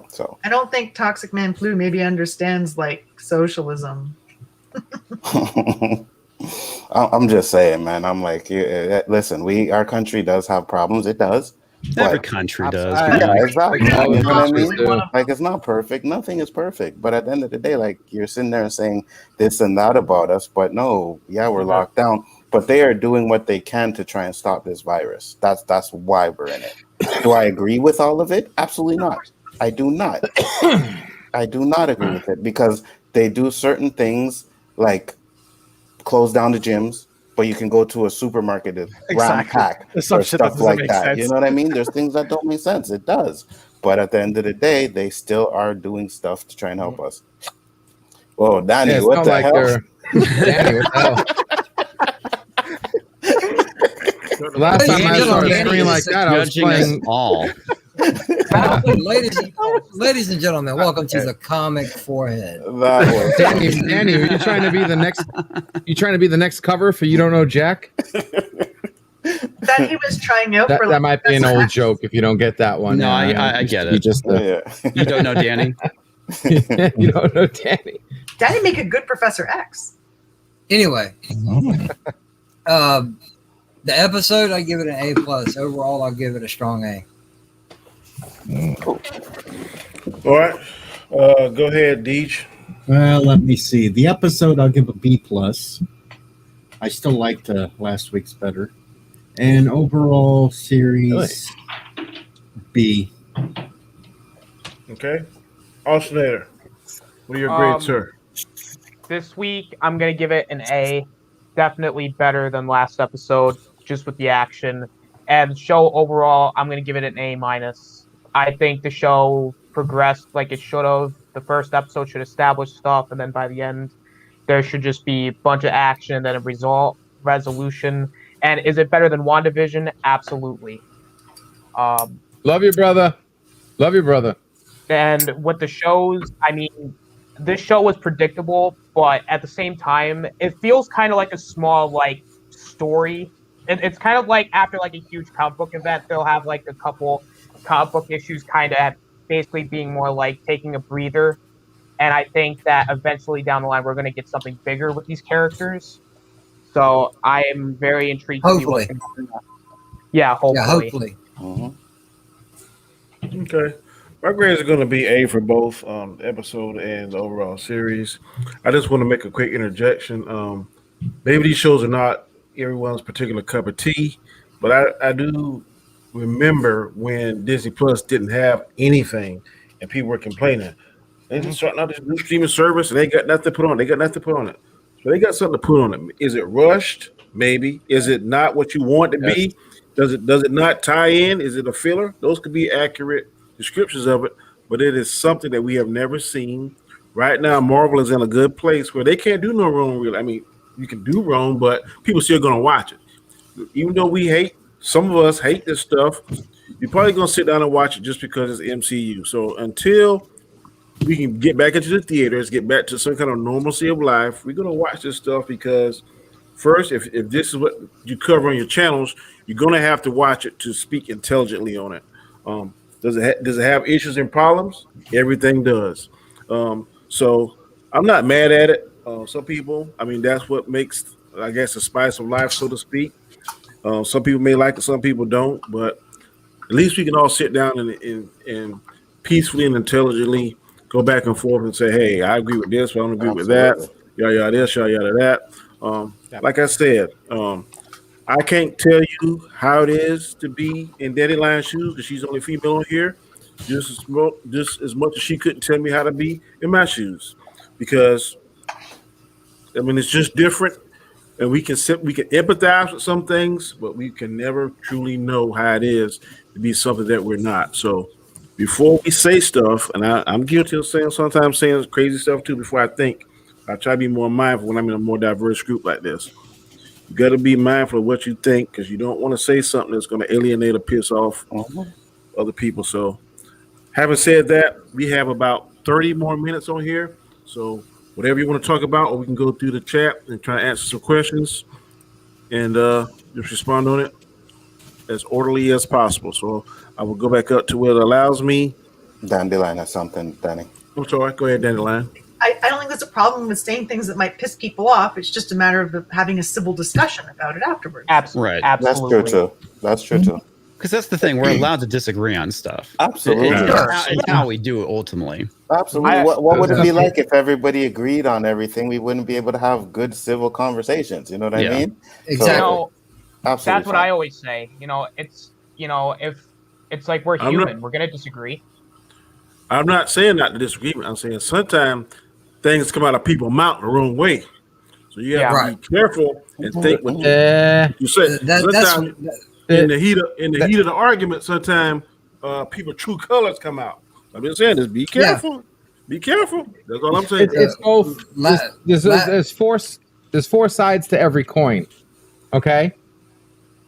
So I don't think Toxic Man Flu maybe understands like socialism. I'm just saying, man. I'm like, listen, our country does have problems. It does. Every But country does. yeah, exactly. You know what I mean? do. Like, it's not perfect. Nothing is perfect. But at the end of the day, like, you're sitting there and saying this and that about us. But no, yeah, we're locked down. But they are doing what they can to try and stop this virus. That's why we're in it. Do I agree with all of it? Absolutely not. I do not. I do not agree with it because they do certain things like close down the gyms, but you can go to a supermarket to round pack There's or some shit that stuff doesn't like make that. sense. You know what I mean? There's things that don't make sense. It does. But at the end of the day, they still are doing stuff to try and help us. Whoa, Danny, Yeah, it's what not the like hell? Danny, what the hell? The last time I saw a screen like that, I was Judging us playing. all. Ladies and gentlemen, welcome to the Comic Forehead. That was Danny, are you trying to be the next? You trying to be the next cover for You Don't Know Jack? That he was trying out for That might be an old joke if you don't get that one. No, I get You it. just yeah. You don't know Danny? you don't know Danny. Daddy make a good Professor X. Anyway, the episode, I give it an A plus. Overall, I'll give it a strong A. All right. Go ahead, Deej. Well, let me see. The episode, I'll give a B plus. I still liked last week's better. And overall series, B. Okay. Alternator. What are your grades, sir? This week, I'm gonna give it an A. Definitely better than last episode, just with the action. And the show overall, I'm gonna give it an A minus. I think the show progressed like it should have. The first episode should establish stuff, and then by the end, there should just be a bunch of action and then a resolution. And is it better than WandaVision? Absolutely. Love you, brother. Love you, brother. And with the shows, I mean, this show was predictable, but at the same time, it feels kind of like a small like story. It's kind of like after like a huge comic book event, they'll have like a couple comic book issues, kind of basically being more like taking a breather. And I think that eventually down the line, we're going to get something bigger with these characters. So I am very intrigued. Hopefully. To see what's going on. Yeah, hopefully. Yeah, hopefully. Okay. My grades are going to be A for both the episode and the overall series. I just want to make a quick interjection. Maybe these shows are not everyone's particular cup of tea, but I do remember when Disney Plus didn't have anything and people were complaining. They just starting out this new streaming service and they got nothing to put on. They got nothing to put on it. So they got something to put on it. Is it rushed? Maybe. Is it not what you want it to be? Does it not tie in? Is it a filler? Those could be accurate descriptions of it, but it is something that we have never seen. Right now, Marvel is in a good place where they can't do no wrong. Really, I mean, you can do wrong, but people still going to watch it. Even though some of us hate this stuff, you're probably going to sit down and watch it just because it's MCU. So until we can get back into the theaters, get back to some kind of normalcy of life, we're going to watch this stuff because first, if this is what you cover on your channels, you're going to have to watch it to speak intelligently on it. Does it have issues and problems? Everything does. So I'm not mad at it. Some people, I mean, that's what makes, I guess, the spice of life, so to speak. Some people may like it, some people don't, but at least we can all sit down and peacefully and intelligently go back and forth and say, hey, I agree with this, but I don't agree with that. Yada, yada, this, yada, yada, that. Like I said, I can't tell you how it is to be in Dandelion's shoes because she's the only female on here. Just as much as she couldn't tell me how to be in my shoes, because I mean it's just different, and we can empathize with some things, but we can never truly know how it is to be something that we're not. So before we say stuff, and I'm guilty of sometimes saying crazy stuff too before I think, I try to be more mindful when I'm in a more diverse group like this. You got to be mindful of what you think because you don't want to say something that's going to alienate or piss off other people. So having said that, we have about 30 more minutes on here. So whatever you want to talk about, or we can go through the chat and try to answer some questions and just respond on it as orderly as possible. So I will go back up to where it allows me. Dandelion has something, Danny. I'm sorry. Go ahead, Dandelion. I don't think there's a problem with saying things that might piss people off. It's just a matter of having a civil discussion about it afterwards. Absolutely. Right. Absolutely. That's true too. Because that's the thing. We're allowed to disagree on stuff. Absolutely. It's how we do it ultimately. Absolutely. What would it be like if everybody agreed on everything? We wouldn't be able to have good civil conversations. You know what I mean? Exactly. So, that's what I always say. If it's like we're human, we're going to disagree. I'm not saying not to disagree. I'm saying sometimes things come out of people's mouth the wrong way. So you have to be careful and think what you say. In the heat of the argument, sometimes people's true colors come out. I'm just saying, just be careful. Yeah. Be careful. That's all I'm saying. It's both. There's four sides to every coin. Okay.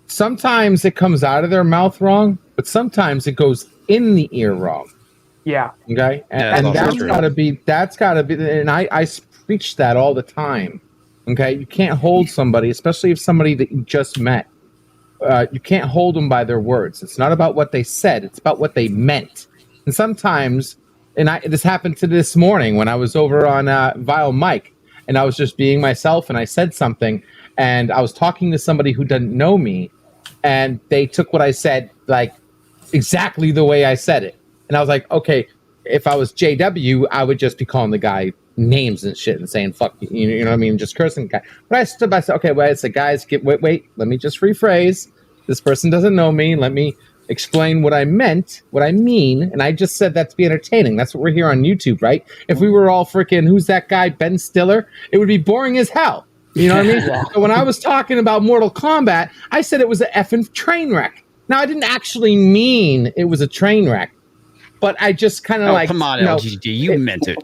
Sometimes it comes out of their mouth wrong, but sometimes it goes in the ear wrong. Yeah. Okay. And that's gotta be, and I preach that all the time. Okay. You can't hold somebody, especially if somebody that you just met. You can't hold them by their words. It's not about what they said. It's about what they meant. And sometimes, this happened to this morning when I was over on Vile Mike, and I was just being myself, and I said something, and I was talking to somebody who didn't know me, and they took what I said like exactly the way I said it. And I was like, okay, if I was JW, I would just be calling the guy names and shit and saying fuck you, you know what I mean, just cursing the guy. But I stood by, okay, well, it's the guys. Wait, let me just rephrase. This person doesn't know me. Let me explain what I meant, what I mean, and I just said that to be entertaining. That's what we're here on YouTube, right? If we were all freaking, who's that guy, Ben Stiller, it would be boring as hell. You know what I mean? So when I was talking about Mortal Kombat, I said it was an effing train wreck. Now, I didn't actually mean it was a train wreck, but I just kind of come on, LGD, you meant it.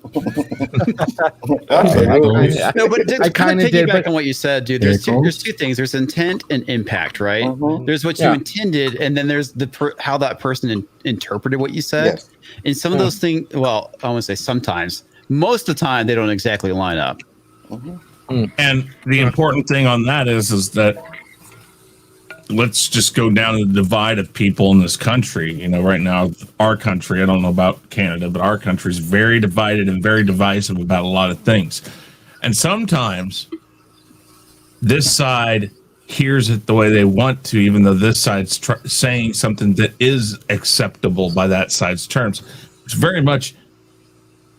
No, but I kind kinda of did, piggyback but- on what you said, dude. There's two things. There's intent and impact, right? There's what you intended, and then there's how that person interpreted what you said. Yes. And some of those things, well, I want to say sometimes, most of the time, they don't exactly line up. And the important thing on that is that let's just go down the divide of people in this country. You know, right now, our country, I don't know about Canada, but our country is very divided and very divisive about a lot of things. And sometimes this side hears it the way they want to, even though this side's saying something that is acceptable by that side's terms. It's very much,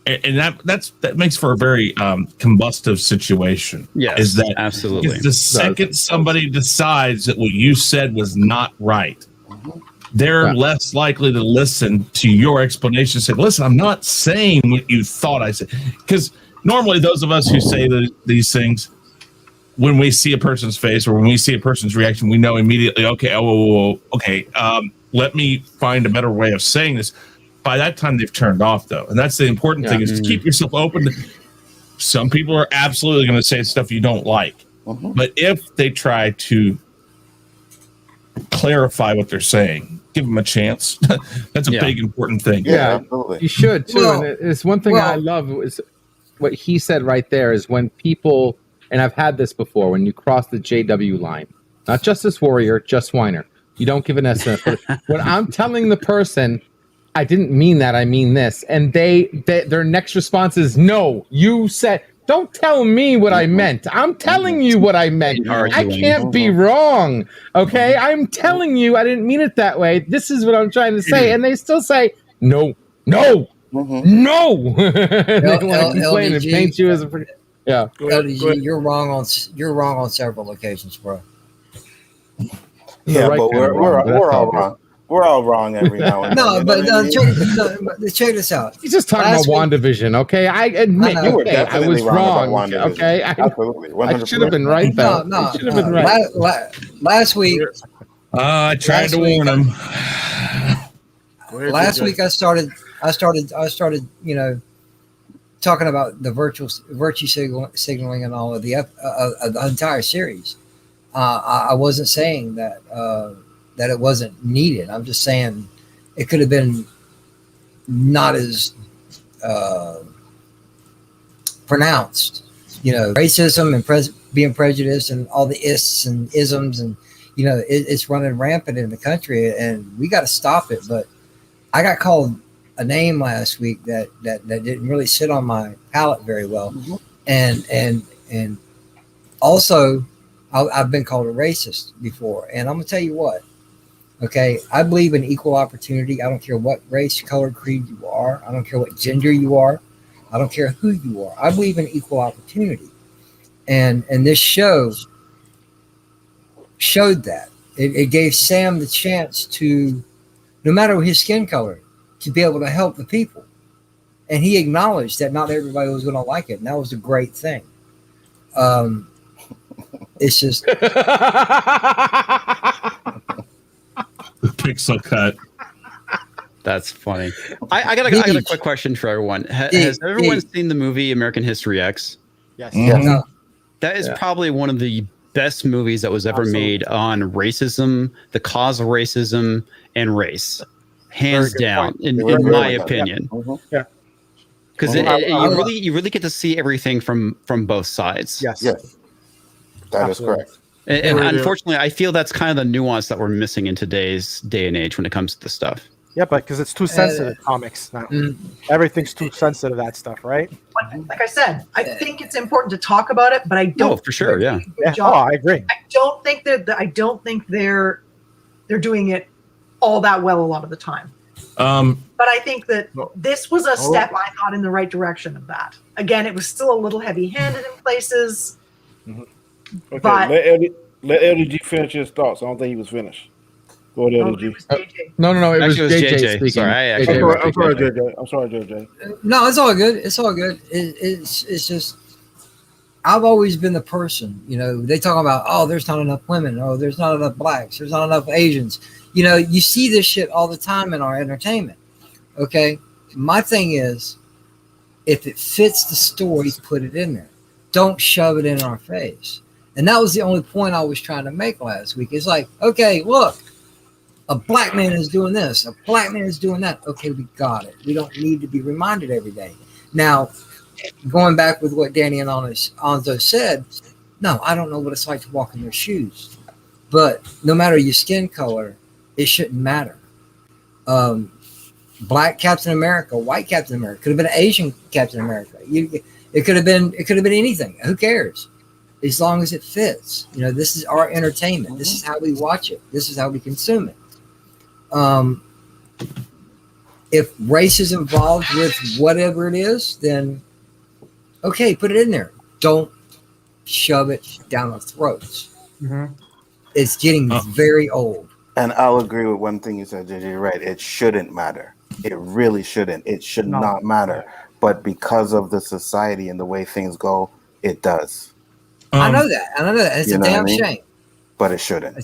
and that makes for a very combustive situation. Yes, is that absolutely. If the second somebody decides that what you said was not right, they're less likely to listen to your explanation and say, listen, I'm not saying what you thought I said. Because normally those of us who say these things, when we see a person's face or when we see a person's reaction, we know immediately, okay, let me find a better way of saying this. By that time, they've turned off, though. And that's the important thing, is to keep yourself open. Some people are absolutely going to say stuff you don't like. But if they try to clarify what they're saying, give them a chance. That's a big, important thing. Yeah, absolutely. You should, too. And it's one thing I love is what he said right there is when people, and I've had this before, when you cross the JW line, not Justice Warrior, just whiner. You don't give an estimate. When I'm telling the person, I didn't mean that, I mean this. And their next response is, no, you said, don't tell me what I meant. I'm telling you what I meant. I can't be wrong. Okay? I'm telling you I didn't mean it that way. This is what I'm trying to say. And they still say, no. They want to complain and paint you as a LDG, you're wrong on several occasions, bro. Yeah, but we're all wrong. We're all wrong every now and then. Check this out. He's just talking about WandaVision, okay? I admit, you were definitely I was wrong. Okay, absolutely, 100%. I should have been right, though. I should have been right. Last week, I tried to warn him. Last week, I started, you know, talking about the virtue signaling and all of the entire series. I wasn't saying that it wasn't needed. I'm just saying it could have been not as pronounced. You know, racism and being prejudiced and all the ists and isms, and you know, it's running rampant in the country, and we got to stop it. But I got called a name last week that didn't really sit on my palate very well, and also I've been called a racist before, and I'm gonna tell you what. Okay, I believe in equal opportunity. I don't care what race, color, creed you are. I don't care what gender you are. I don't care who you are. I believe in equal opportunity, and this show showed that. It gave Sam the chance to, no matter his skin color, to be able to help the people, and he acknowledged that not everybody was going to like it, and that was a great thing. It's just. Pixel cut. That's funny. I got a quick question for everyone. Has everyone seen the movie American History X? Yes. No. That is probably one of the best movies that was ever made on racism, the cause of racism, and race. Hands down, in my opinion. Yeah. Because you really get to see everything from both sides. Yes. That is correct. And unfortunately, I feel that's kind of the nuance that we're missing in today's day and age when it comes to this stuff. Yeah, but because it's too sensitive, comics now. Everything's too sensitive, that stuff, right? Like I said, I think it's important to talk about it, but I don't. Oh, for sure, yeah. I agree. I don't think they're doing it all that well a lot of the time. But I think that this was a step I thought in the right direction of that. Again, it was still a little heavy-handed in places. Okay, But let LDG finish his thoughts. I don't think he was finished. Go ahead, Oh, LDG. it was JJ. No. It was Actually, it was JJ JJ. speaking. Sorry, I I'm actually- JJ was sorry, speaking. JJ. I'm sorry, JJ. No, it's all good. It's all good. It's just I've always been the person. They talk about, oh, there's not enough women. Oh, there's not enough blacks. There's not enough Asians. You see this shit all the time in our entertainment. Okay, my thing is, if it fits the story, put it in there. Don't shove it in our face. And that was the only point I was trying to make last week. It's like, okay, look, a black man is doing this. A black man is doing that. Okay, we got it. We don't need to be reminded every day. Now, going back with what Danny and Anzo said, no, I don't know what it's like to walk in their shoes. But no matter your skin color, it shouldn't matter. Black Captain America, white Captain America, could have been an Asian Captain America. It could have been anything. Who cares? As long as it fits. This is our entertainment. This is how we watch it. This is how we consume it. If race is involved with whatever it is, then okay, put it in there. Don't shove it down our throats. Mm-hmm. It's getting very old. And I'll agree with one thing you said, JJ. You're right. It shouldn't matter. It really shouldn't. It should not matter. But because of the society and the way things go, it does. I know that. It's a damn shame. But it shouldn't.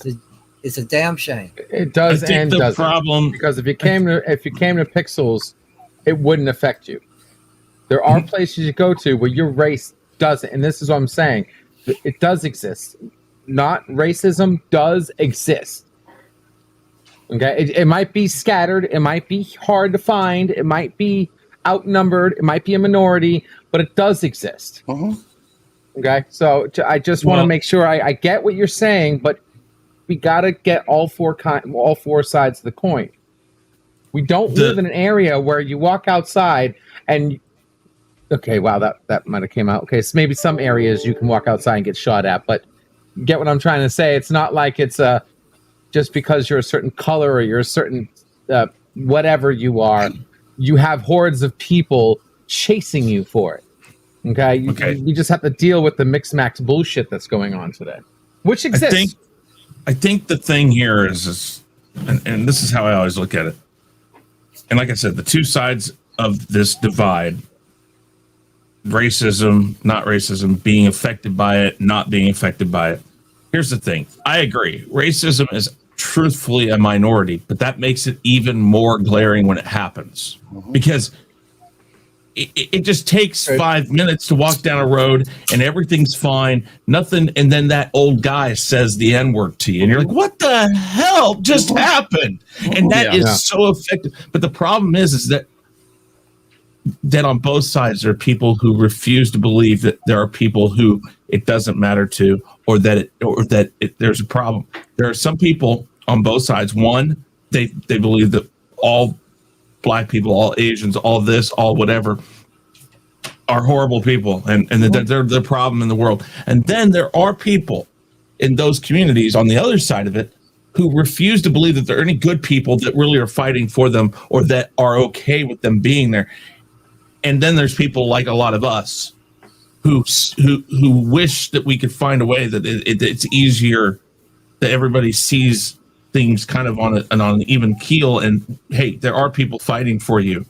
It's a damn shame. It does and doesn't. Problem, because if you came to Pixels, it wouldn't affect you. There are places you go to where your race doesn't, and this is what I'm saying. It does exist. Not racism does exist. Okay, it might be scattered. It might be hard to find. It might be outnumbered. It might be a minority, but it does exist. Okay, so I just want to make sure I get what you're saying, but we got to get all four sides of the coin. We don't live in an area where you walk outside and okay, wow, that might have came out. Okay, so maybe some areas you can walk outside and get shot at, but you get what I'm trying to say. It's not like it's just because you're a certain color or you're a certain whatever you are, you have hordes of people chasing you for it. Okay, you just have to deal with the mix-max bullshit that's going on today, which exists. I think the thing here is and this is how I always look at it. And like I said, the two sides of this divide, racism, not racism, being affected by it, not being affected by it. Here's the thing. I agree. Racism is truthfully a minority, but that makes it even more glaring when it happens. Because it just takes 5 minutes to walk down a road and everything's fine, nothing, and then that old guy says the N-word to you, and you're like, what the hell just happened? And that is so effective. But the problem is that on both sides there are people who refuse to believe that there are people who it doesn't matter to, or that there's a problem. There are some people on both sides. One, they believe that all black people, all Asians, all this, all whatever, are horrible people, and that they're the problem in the world. And then there are people in those communities on the other side of it who refuse to believe that there are any good people that really are fighting for them or that are okay with them being there. And then there's people like a lot of us who wish that we could find a way that it's easier, that everybody sees things kind of on an even keel, and hey, there are people fighting for you.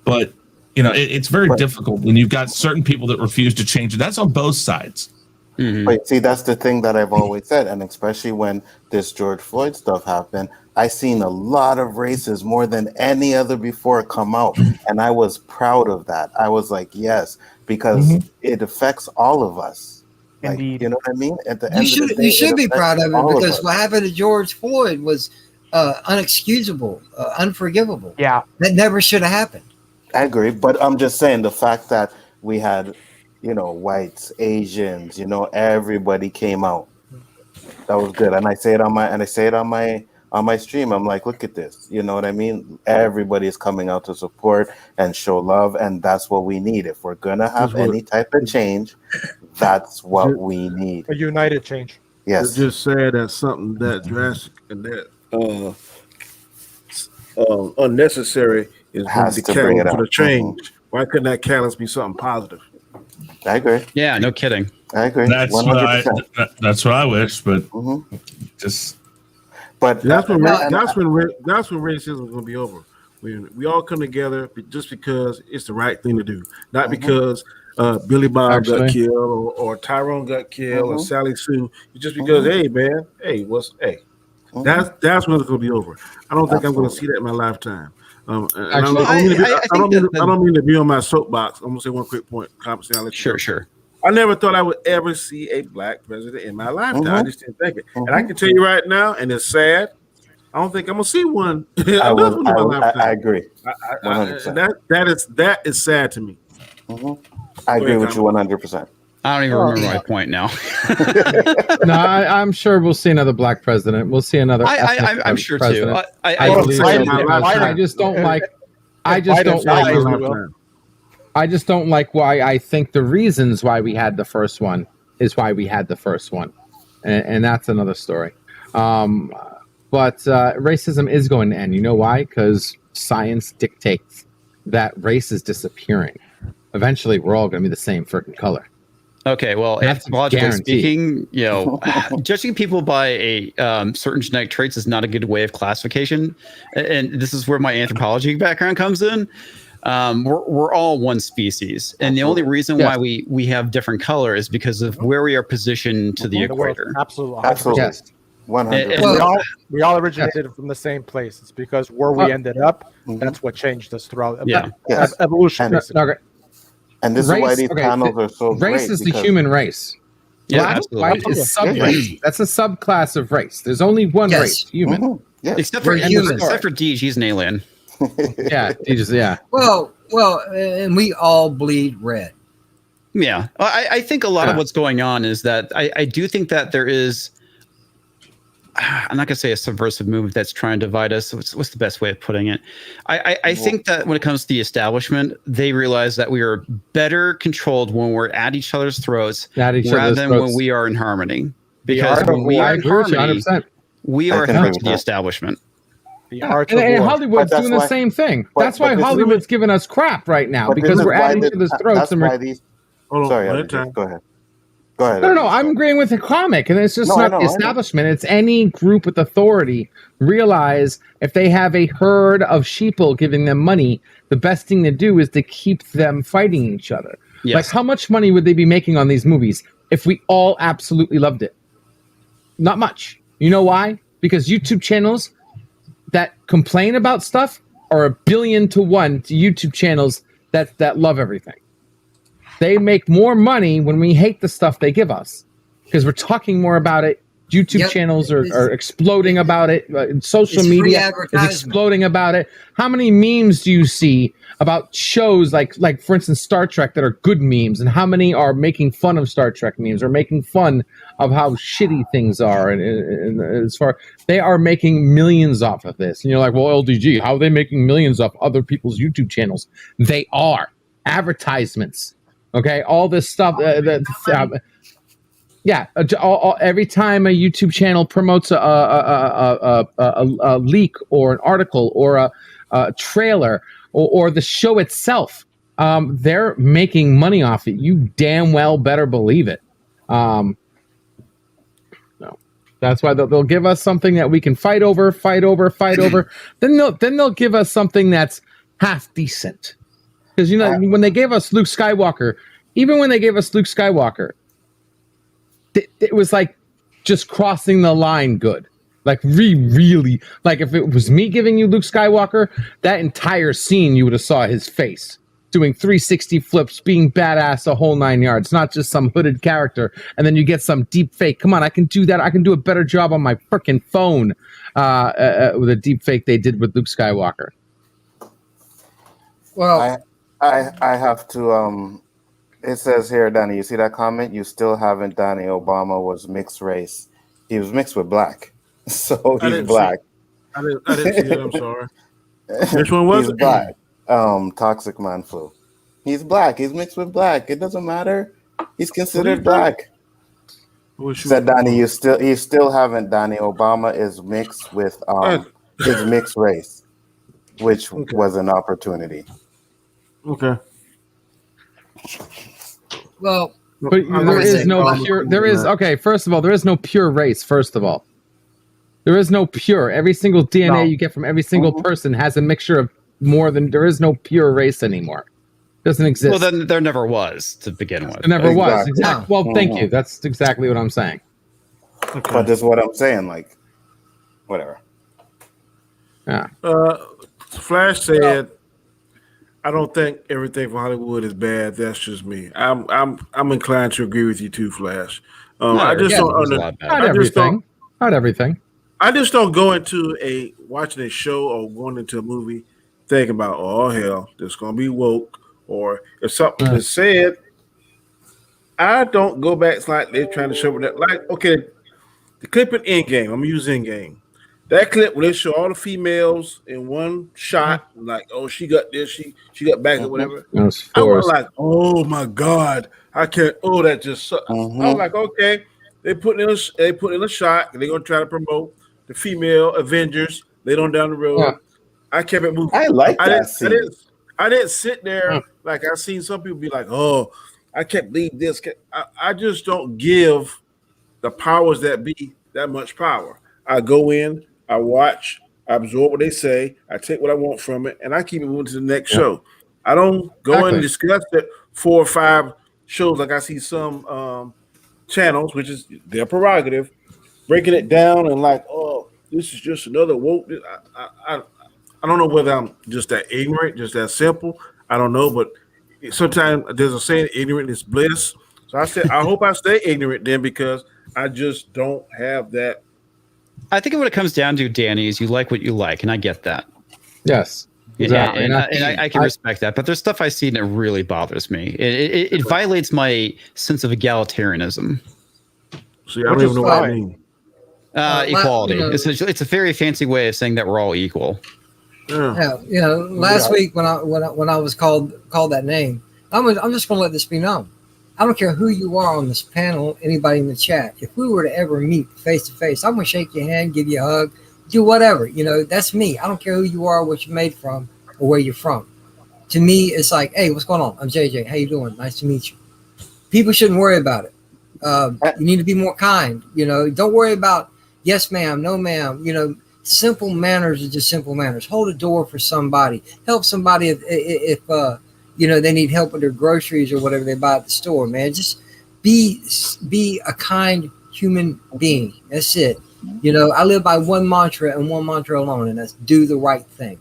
But it's very difficult when you've got certain people that refuse to change it. That's on both sides. Wait, see, that's the thing that I've always said, and especially when this George Floyd stuff happened, I seen a lot of races more than any other before come out, and I was proud of that. I was like, yes, because it affects all of us. Like, Indeed. you know what I mean? At the end of the day, You should be affects proud of it, all because us. what happened to George Floyd was unexcusable, unforgivable. Yeah. That never should have happened. I agree, but I'm just saying the fact that we had, whites, Asians, everybody came out. That was good, and I say it on my stream. I'm like, look at this. You know what I mean? Everybody is coming out to support and show love, and that's what we need. If we're gonna have any type of change, that's what we need. A united change. Yes. It's just sad that something that drastic and that unnecessary is Has the to bring it catalyst for the up. change. Why couldn't that catalyst be something positive? I agree. Yeah, no kidding. I agree. That's 100%. what I wish, but just But That's when Well, that's when racism is going to be over. When we all come together just because it's the right thing to do, not because Billy Bob got Actually. killed or Tyrone got killed or Mhm. Sally Sue. It's just because, hey man, that's when it's going to be over. I don't think I'm going to Absolutely. see that in my lifetime. And Actually, I think that I don't mean to be on my soapbox. I'm going to say one quick point. Conversation, I'll let you go. sure. I never thought I would ever see a black president in my lifetime. I Mhm. just didn't think it. And I can tell you right now, and it's sad. I don't think I'm gonna see one. Another one in my lifetime. I agree. I, 100%. that is sad to me. I agree with you 100%. I don't even remember my point now. No, I'm sure we'll see another black president. We'll see another. I'm sure president. too. I believe so, because I just don't like. I just don't like. I just don't like why I think the reasons why we had the first one is why we had the first one, and that's another story. But racism is going to end. You know why? Because science dictates that race is disappearing. Eventually, we're all going to be the same freaking color. Okay, well, That's anthropologically guaranteed. speaking, judging people by a certain genetic traits is not a good way of classification, and this is where my anthropology background comes in. We're all one species, and the only reason why we have different color is because of where we are positioned to the equator. Absolutely. Yes. 100%. We all originated from the same place. It's because where we ended up, that's what changed us throughout evolution. Okay. And this is why these panels are so great. Race is the human race. Black, white is sub-race. That's a subclass of race. There's only one race, human. Except for Deej, he's an alien. Yeah. Well, and we all bleed red. Yeah, I think a lot of what's going on is that I do think that there is. I'm not going to say a subversive move that's trying to divide us. What's the best way of putting it? I think that when it comes to the establishment, they realize that we are better controlled when we're at each other's throats rather than when we are in harmony. Because when we are in harmony, we are helping the establishment. And Hollywood's doing the same thing. That's why Hollywood's giving us crap right now, because we're adding to the throats. And Sorry, go ahead. Go ahead. No, I'm agreeing with the comic, and it's just not the establishment. It's any group with authority realize if they have a herd of sheeple giving them money, the best thing to do is to keep them fighting each other. Yes. Like, how much money would they be making on these movies if we all absolutely loved it? Not much. You know why? Because YouTube channels that complain about stuff are 1 billion to 1 to YouTube channels that love everything. They make more money when we hate the stuff they give us because we're talking more about it. YouTube channels are exploding about it. Social media is exploding about it. How many memes do you see about shows like for instance, Star Trek that are good memes, and how many are making fun of Star Trek memes or making fun of how shitty things are? And as far they are making millions off of this, and you're like, well, LDG, how are they making millions off other people's YouTube channels? They are advertisements. Okay, all this stuff. Every time a YouTube channel promotes a leak or an article or a trailer or the show itself, they're making money off it. You damn well better believe it. No, that's why they'll give us something that we can fight over. Then they'll give us something that's half decent. Because, when they gave us Luke Skywalker, even when they gave us Luke Skywalker, it was like just crossing the line good. Like, really, like if it was me giving you Luke Skywalker, that entire scene, you would have saw his face doing 360 flips, being badass the whole 9 yards, not just some hooded character. And then you get some deep fake. Come on, I can do that. I can do a better job on my freaking phone with a deep fake they did with Luke Skywalker. Well, I have to. It says here, Danny. You see that comment? You still haven't. Danny Obama was mixed race. He was mixed with black, so he's black. I didn't see it. I'm sorry. Which one was He's black. Toxic Man Flu. He's black. He's mixed with black. It doesn't matter. He's considered black. Said Danny. You still haven't. Danny Obama is mixed with his mixed race, which was an opportunity. Okay. Well, but there is no pure. There is okay. First of all, there is no pure race. First of all, There is no pure. Every single DNA No. you get from every single person has a mixture of more than. There is no pure race anymore. Doesn't exist. Well, then there never was to begin with. There never was. Exactly. Exactly. Well, thank you. That's exactly what I'm saying. But this is what I'm saying. Like, whatever. Yeah. Flash said, "I don't think everything from Hollywood is bad. That's just me. I'm inclined to agree with you too, Flash. I just don't Not everything. Not everything. I just don't go into watching a show or going into a movie thinking about, oh hell, this gonna be woke, or if something is said, I don't go back slightly trying to show me that. Like, okay, the clip in Endgame, I'm using Endgame. That clip where they show all the females in one shot, like, oh, she got this, she got back or whatever. I was like, oh my god, I can't. Oh, that just sucks. I was like, okay, they put in a shot. They're gonna try to promote the female Avengers later on down the road. Yeah. I kept it moving. I like that scene. I didn't sit there like I've seen some people be like, oh, I can't believe this. I just don't give the powers that be that much power. I go in, I watch, I absorb what they say, I take what I want from it, and I keep it moving to the next show. I don't go and discuss it 4 or 5 shows like I see some channels, which is their prerogative, breaking it down and like, oh, this is just another woke. I don't know whether I'm just that ignorant, just that simple. I don't know, but sometimes there's a saying, ignorant is bliss. So I said, I hope I stay ignorant then, because I just don't have that. I think what it comes down to, Danny, is you like what you like, and I get that. Yes. Exactly. And I can respect that, but there's stuff I see and it really bothers me. It violates my sense of egalitarianism. See, I don't even know what I mean. Equality. It's a very fancy way of saying that we're all equal. Yeah, last week when I was called that name, I'm just going to let this be known. I don't care who you are on this panel, anybody in the chat. If we were to ever meet face to face, I'm going to shake your hand, give you a hug, do whatever. That's me. I don't care who you are, what you're made from, or where you're from. To me, it's like, hey, what's going on? I'm JJ. How you doing? Nice to meet you. People shouldn't worry about it. You need to be more kind. Don't worry about yes, ma'am, no, ma'am. Simple manners are just simple manners. Hold a door for somebody. Help somebody if they need help with their groceries or whatever they buy at the store, man. Just be a kind human being. That's it. I live by one mantra and one mantra alone, and that's do the right thing.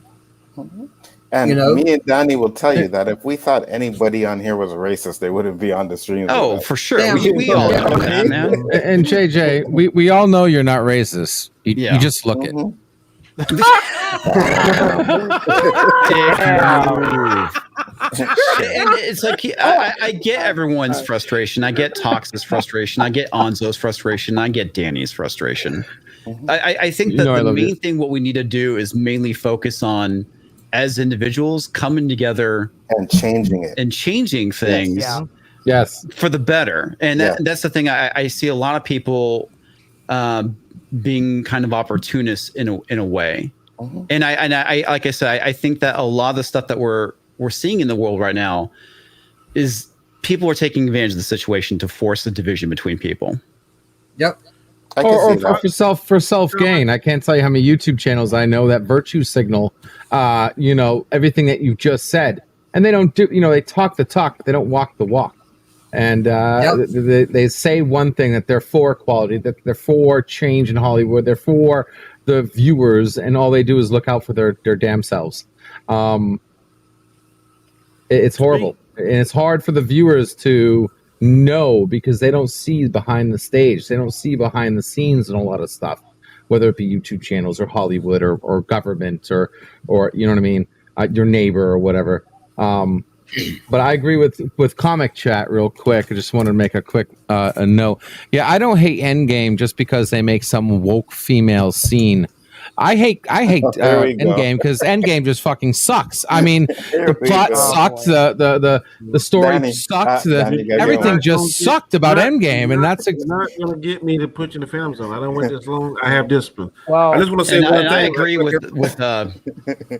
And me and Danny will tell you that if we thought anybody on here was a racist, they wouldn't be on the stream. Oh, for sure. We all know that, man. And JJ, we all know you're not racist. You just look it. And it's like I get everyone's frustration. I get Tox's frustration. I get Anzo's frustration. I get Danny's frustration. I think that the main thing what we need to do is mainly focus on, as individuals, coming together and changing it and changing things. Yes, for the better. And that's the thing. I see a lot of people being kind of opportunists in a way. And I like I said, I think that a lot of the stuff that we're seeing in the world right now is people are taking advantage of the situation to force the division between people. Yep. Or for self gain. I can't tell you how many YouTube channels I know that virtue signal, everything that you just said, and they don't do. They talk the talk, but they don't walk the walk. And they say one thing, that they're for equality, that they're for change in Hollywood, they're for the viewers, and all they do is look out for their damn selves. It's horrible, and it's hard for the viewers to know because they don't see behind the stage, they don't see behind the scenes and a lot of stuff, whether it be YouTube channels or Hollywood or government or you know what I mean, your neighbor or whatever. But I agree with Comic Chat real quick. I just wanted to make a quick a note. Yeah, I don't hate Endgame just because they make some woke female scene. I hate Endgame because Endgame just fucking sucks. I mean, the plot sucked, the story sucked, everything just sucked about Endgame, and that's not going to get me to put you in the film zone. I don't wait this long. I have discipline. Well, I just want to say one thing. I agree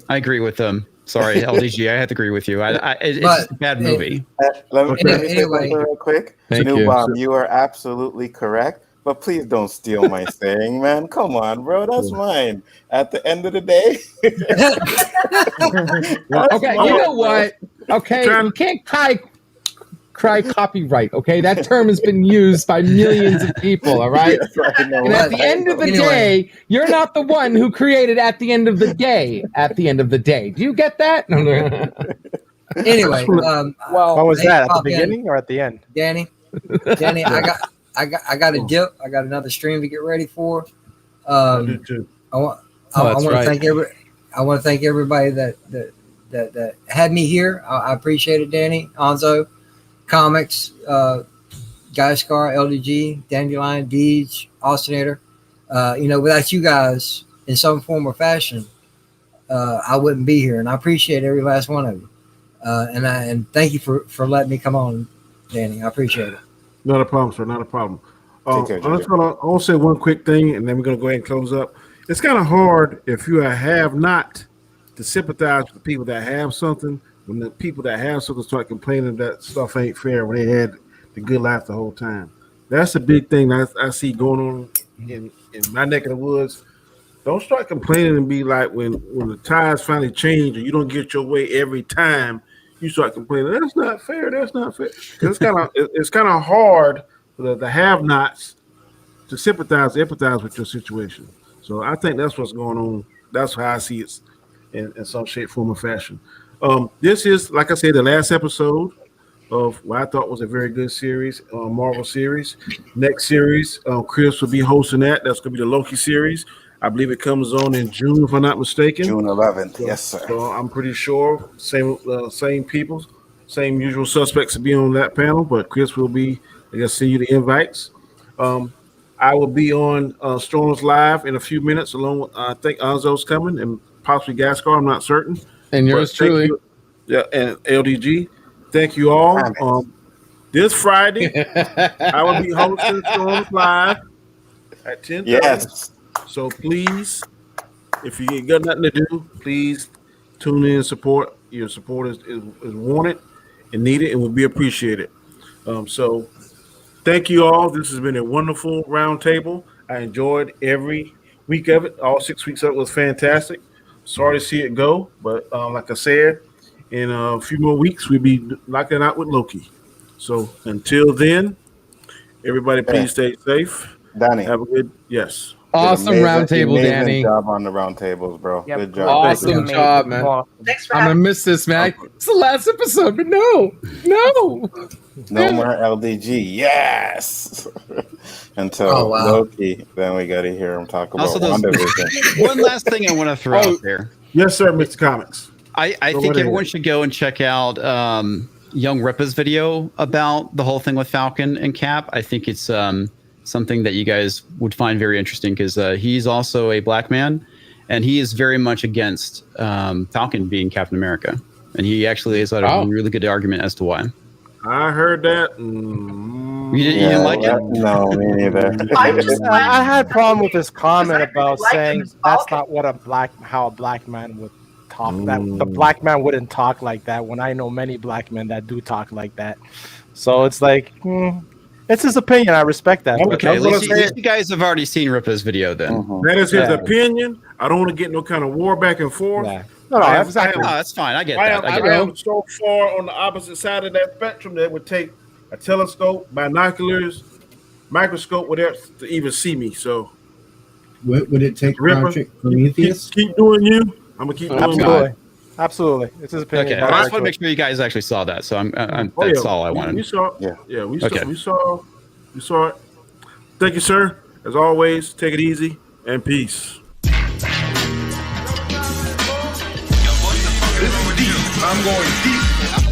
I agree with them. Sorry, LDG, I have to agree with you. It's just a bad movie. Let me say something real quick. Thank you are absolutely correct. But please don't steal my saying, man. Come on, bro. That's mine. At the end of the day. Okay, you know what? Okay, you can't cry copyright. Okay, that term has been used by millions of people. All right, and at the end of the day, you're not the one who created. At the end of the day, do you get that? Anyway, well, what was that at the beginning or at the end? Danny, I got a dip. I got another stream to get ready for. I do too. I want to thank everybody that had me here. I appreciate it, Danny, Anzo, Comics, Guy Scar, LDG, Dandelion, Deej, Austinator. Without you guys in some form or fashion, I wouldn't be here. And I appreciate every last one of you. And thank you for letting me come on, Danny. I appreciate it. Not a problem, sir. Not a problem. I want to say one quick thing, and then we're going to go ahead and close up. It's kind of hard if you have not to sympathize with the people that have something when the people that have something start complaining that stuff ain't fair when they had the good life the whole time. That's a big thing I see going on in my neck of the woods. Don't start complaining and be like when the tides finally change and you don't get your way every time. You start complaining. That's not fair. That's not fair. It's kind of hard for the have-nots to empathize with your situation. So I think that's what's going on. That's how I see it in some shape, form, or fashion. This is, like I said, the last episode of what I thought was a very good series, Marvel series. Next series, Chris will be hosting that. That's going to be the Loki series. I believe it comes on in June, if I'm not mistaken. June 11th, yes, sir. So I'm pretty sure same people, same usual suspects will be on that panel, but Chris will be, I guess, send you the invites. I will be on Storms Live in a few minutes, along with, I think Anzo's coming, and possibly Gascar, I'm not certain. And yours truly. And LDG. Thank you all. This Friday, I will be hosting Storms Live at 10:30. Yes. So please, if you got nothing to do, please tune in and support. Your support is wanted and needed and will be appreciated. So thank you all. This has been a wonderful roundtable. I enjoyed every week of it. All 6 weeks of it was fantastic. Sorry to see it go, but like I said, in a few more weeks, we'll be knocking out with Loki. So until then, everybody please stay safe. Danny. Have a good, yes. Awesome roundtable, Danny. Good job on the roundtables, bro. Yep. Good job. Awesome job, man. Thanks for I'm having gonna miss this, man. It's the last episode, but no. No more LDG. Yes. Until Loki, then we got to hear him talk about WandaVision. One last thing I want to throw out there. Yes, sir, Mr. Comics. I think everyone should go and check out Young Rippa's video about the whole thing with Falcon and Cap. I think it's something that you guys would find very interesting because he's also a black man, and he is very much against Falcon being Captain America. And he actually has had a really good argument as to why. I heard that. You didn't like it? No, me neither. I had a problem with his comment about saying that's not what how a black man would talk. That the black man wouldn't talk like that. When I know many black men that do talk like that, so it's like it's his opinion. I respect that. Okay, at least you guys have already seen Rippa's video then. That is his opinion. I don't want to get no kind of war back and forth. Yeah. No, exactly. That's fine. I get that. I am so far on the opposite side of that spectrum that it would take a telescope, binoculars, microscope, whatever, to even see me. So, would it take Project Prometheus? Keep doing you. I'm gonna keep doing mine. Absolutely. It's his opinion. Okay, I just want to make sure you guys actually saw that. So that's all I wanted. We saw. Yeah, we saw it. Thank you, sir. As always, take it easy and peace. I'm going deep.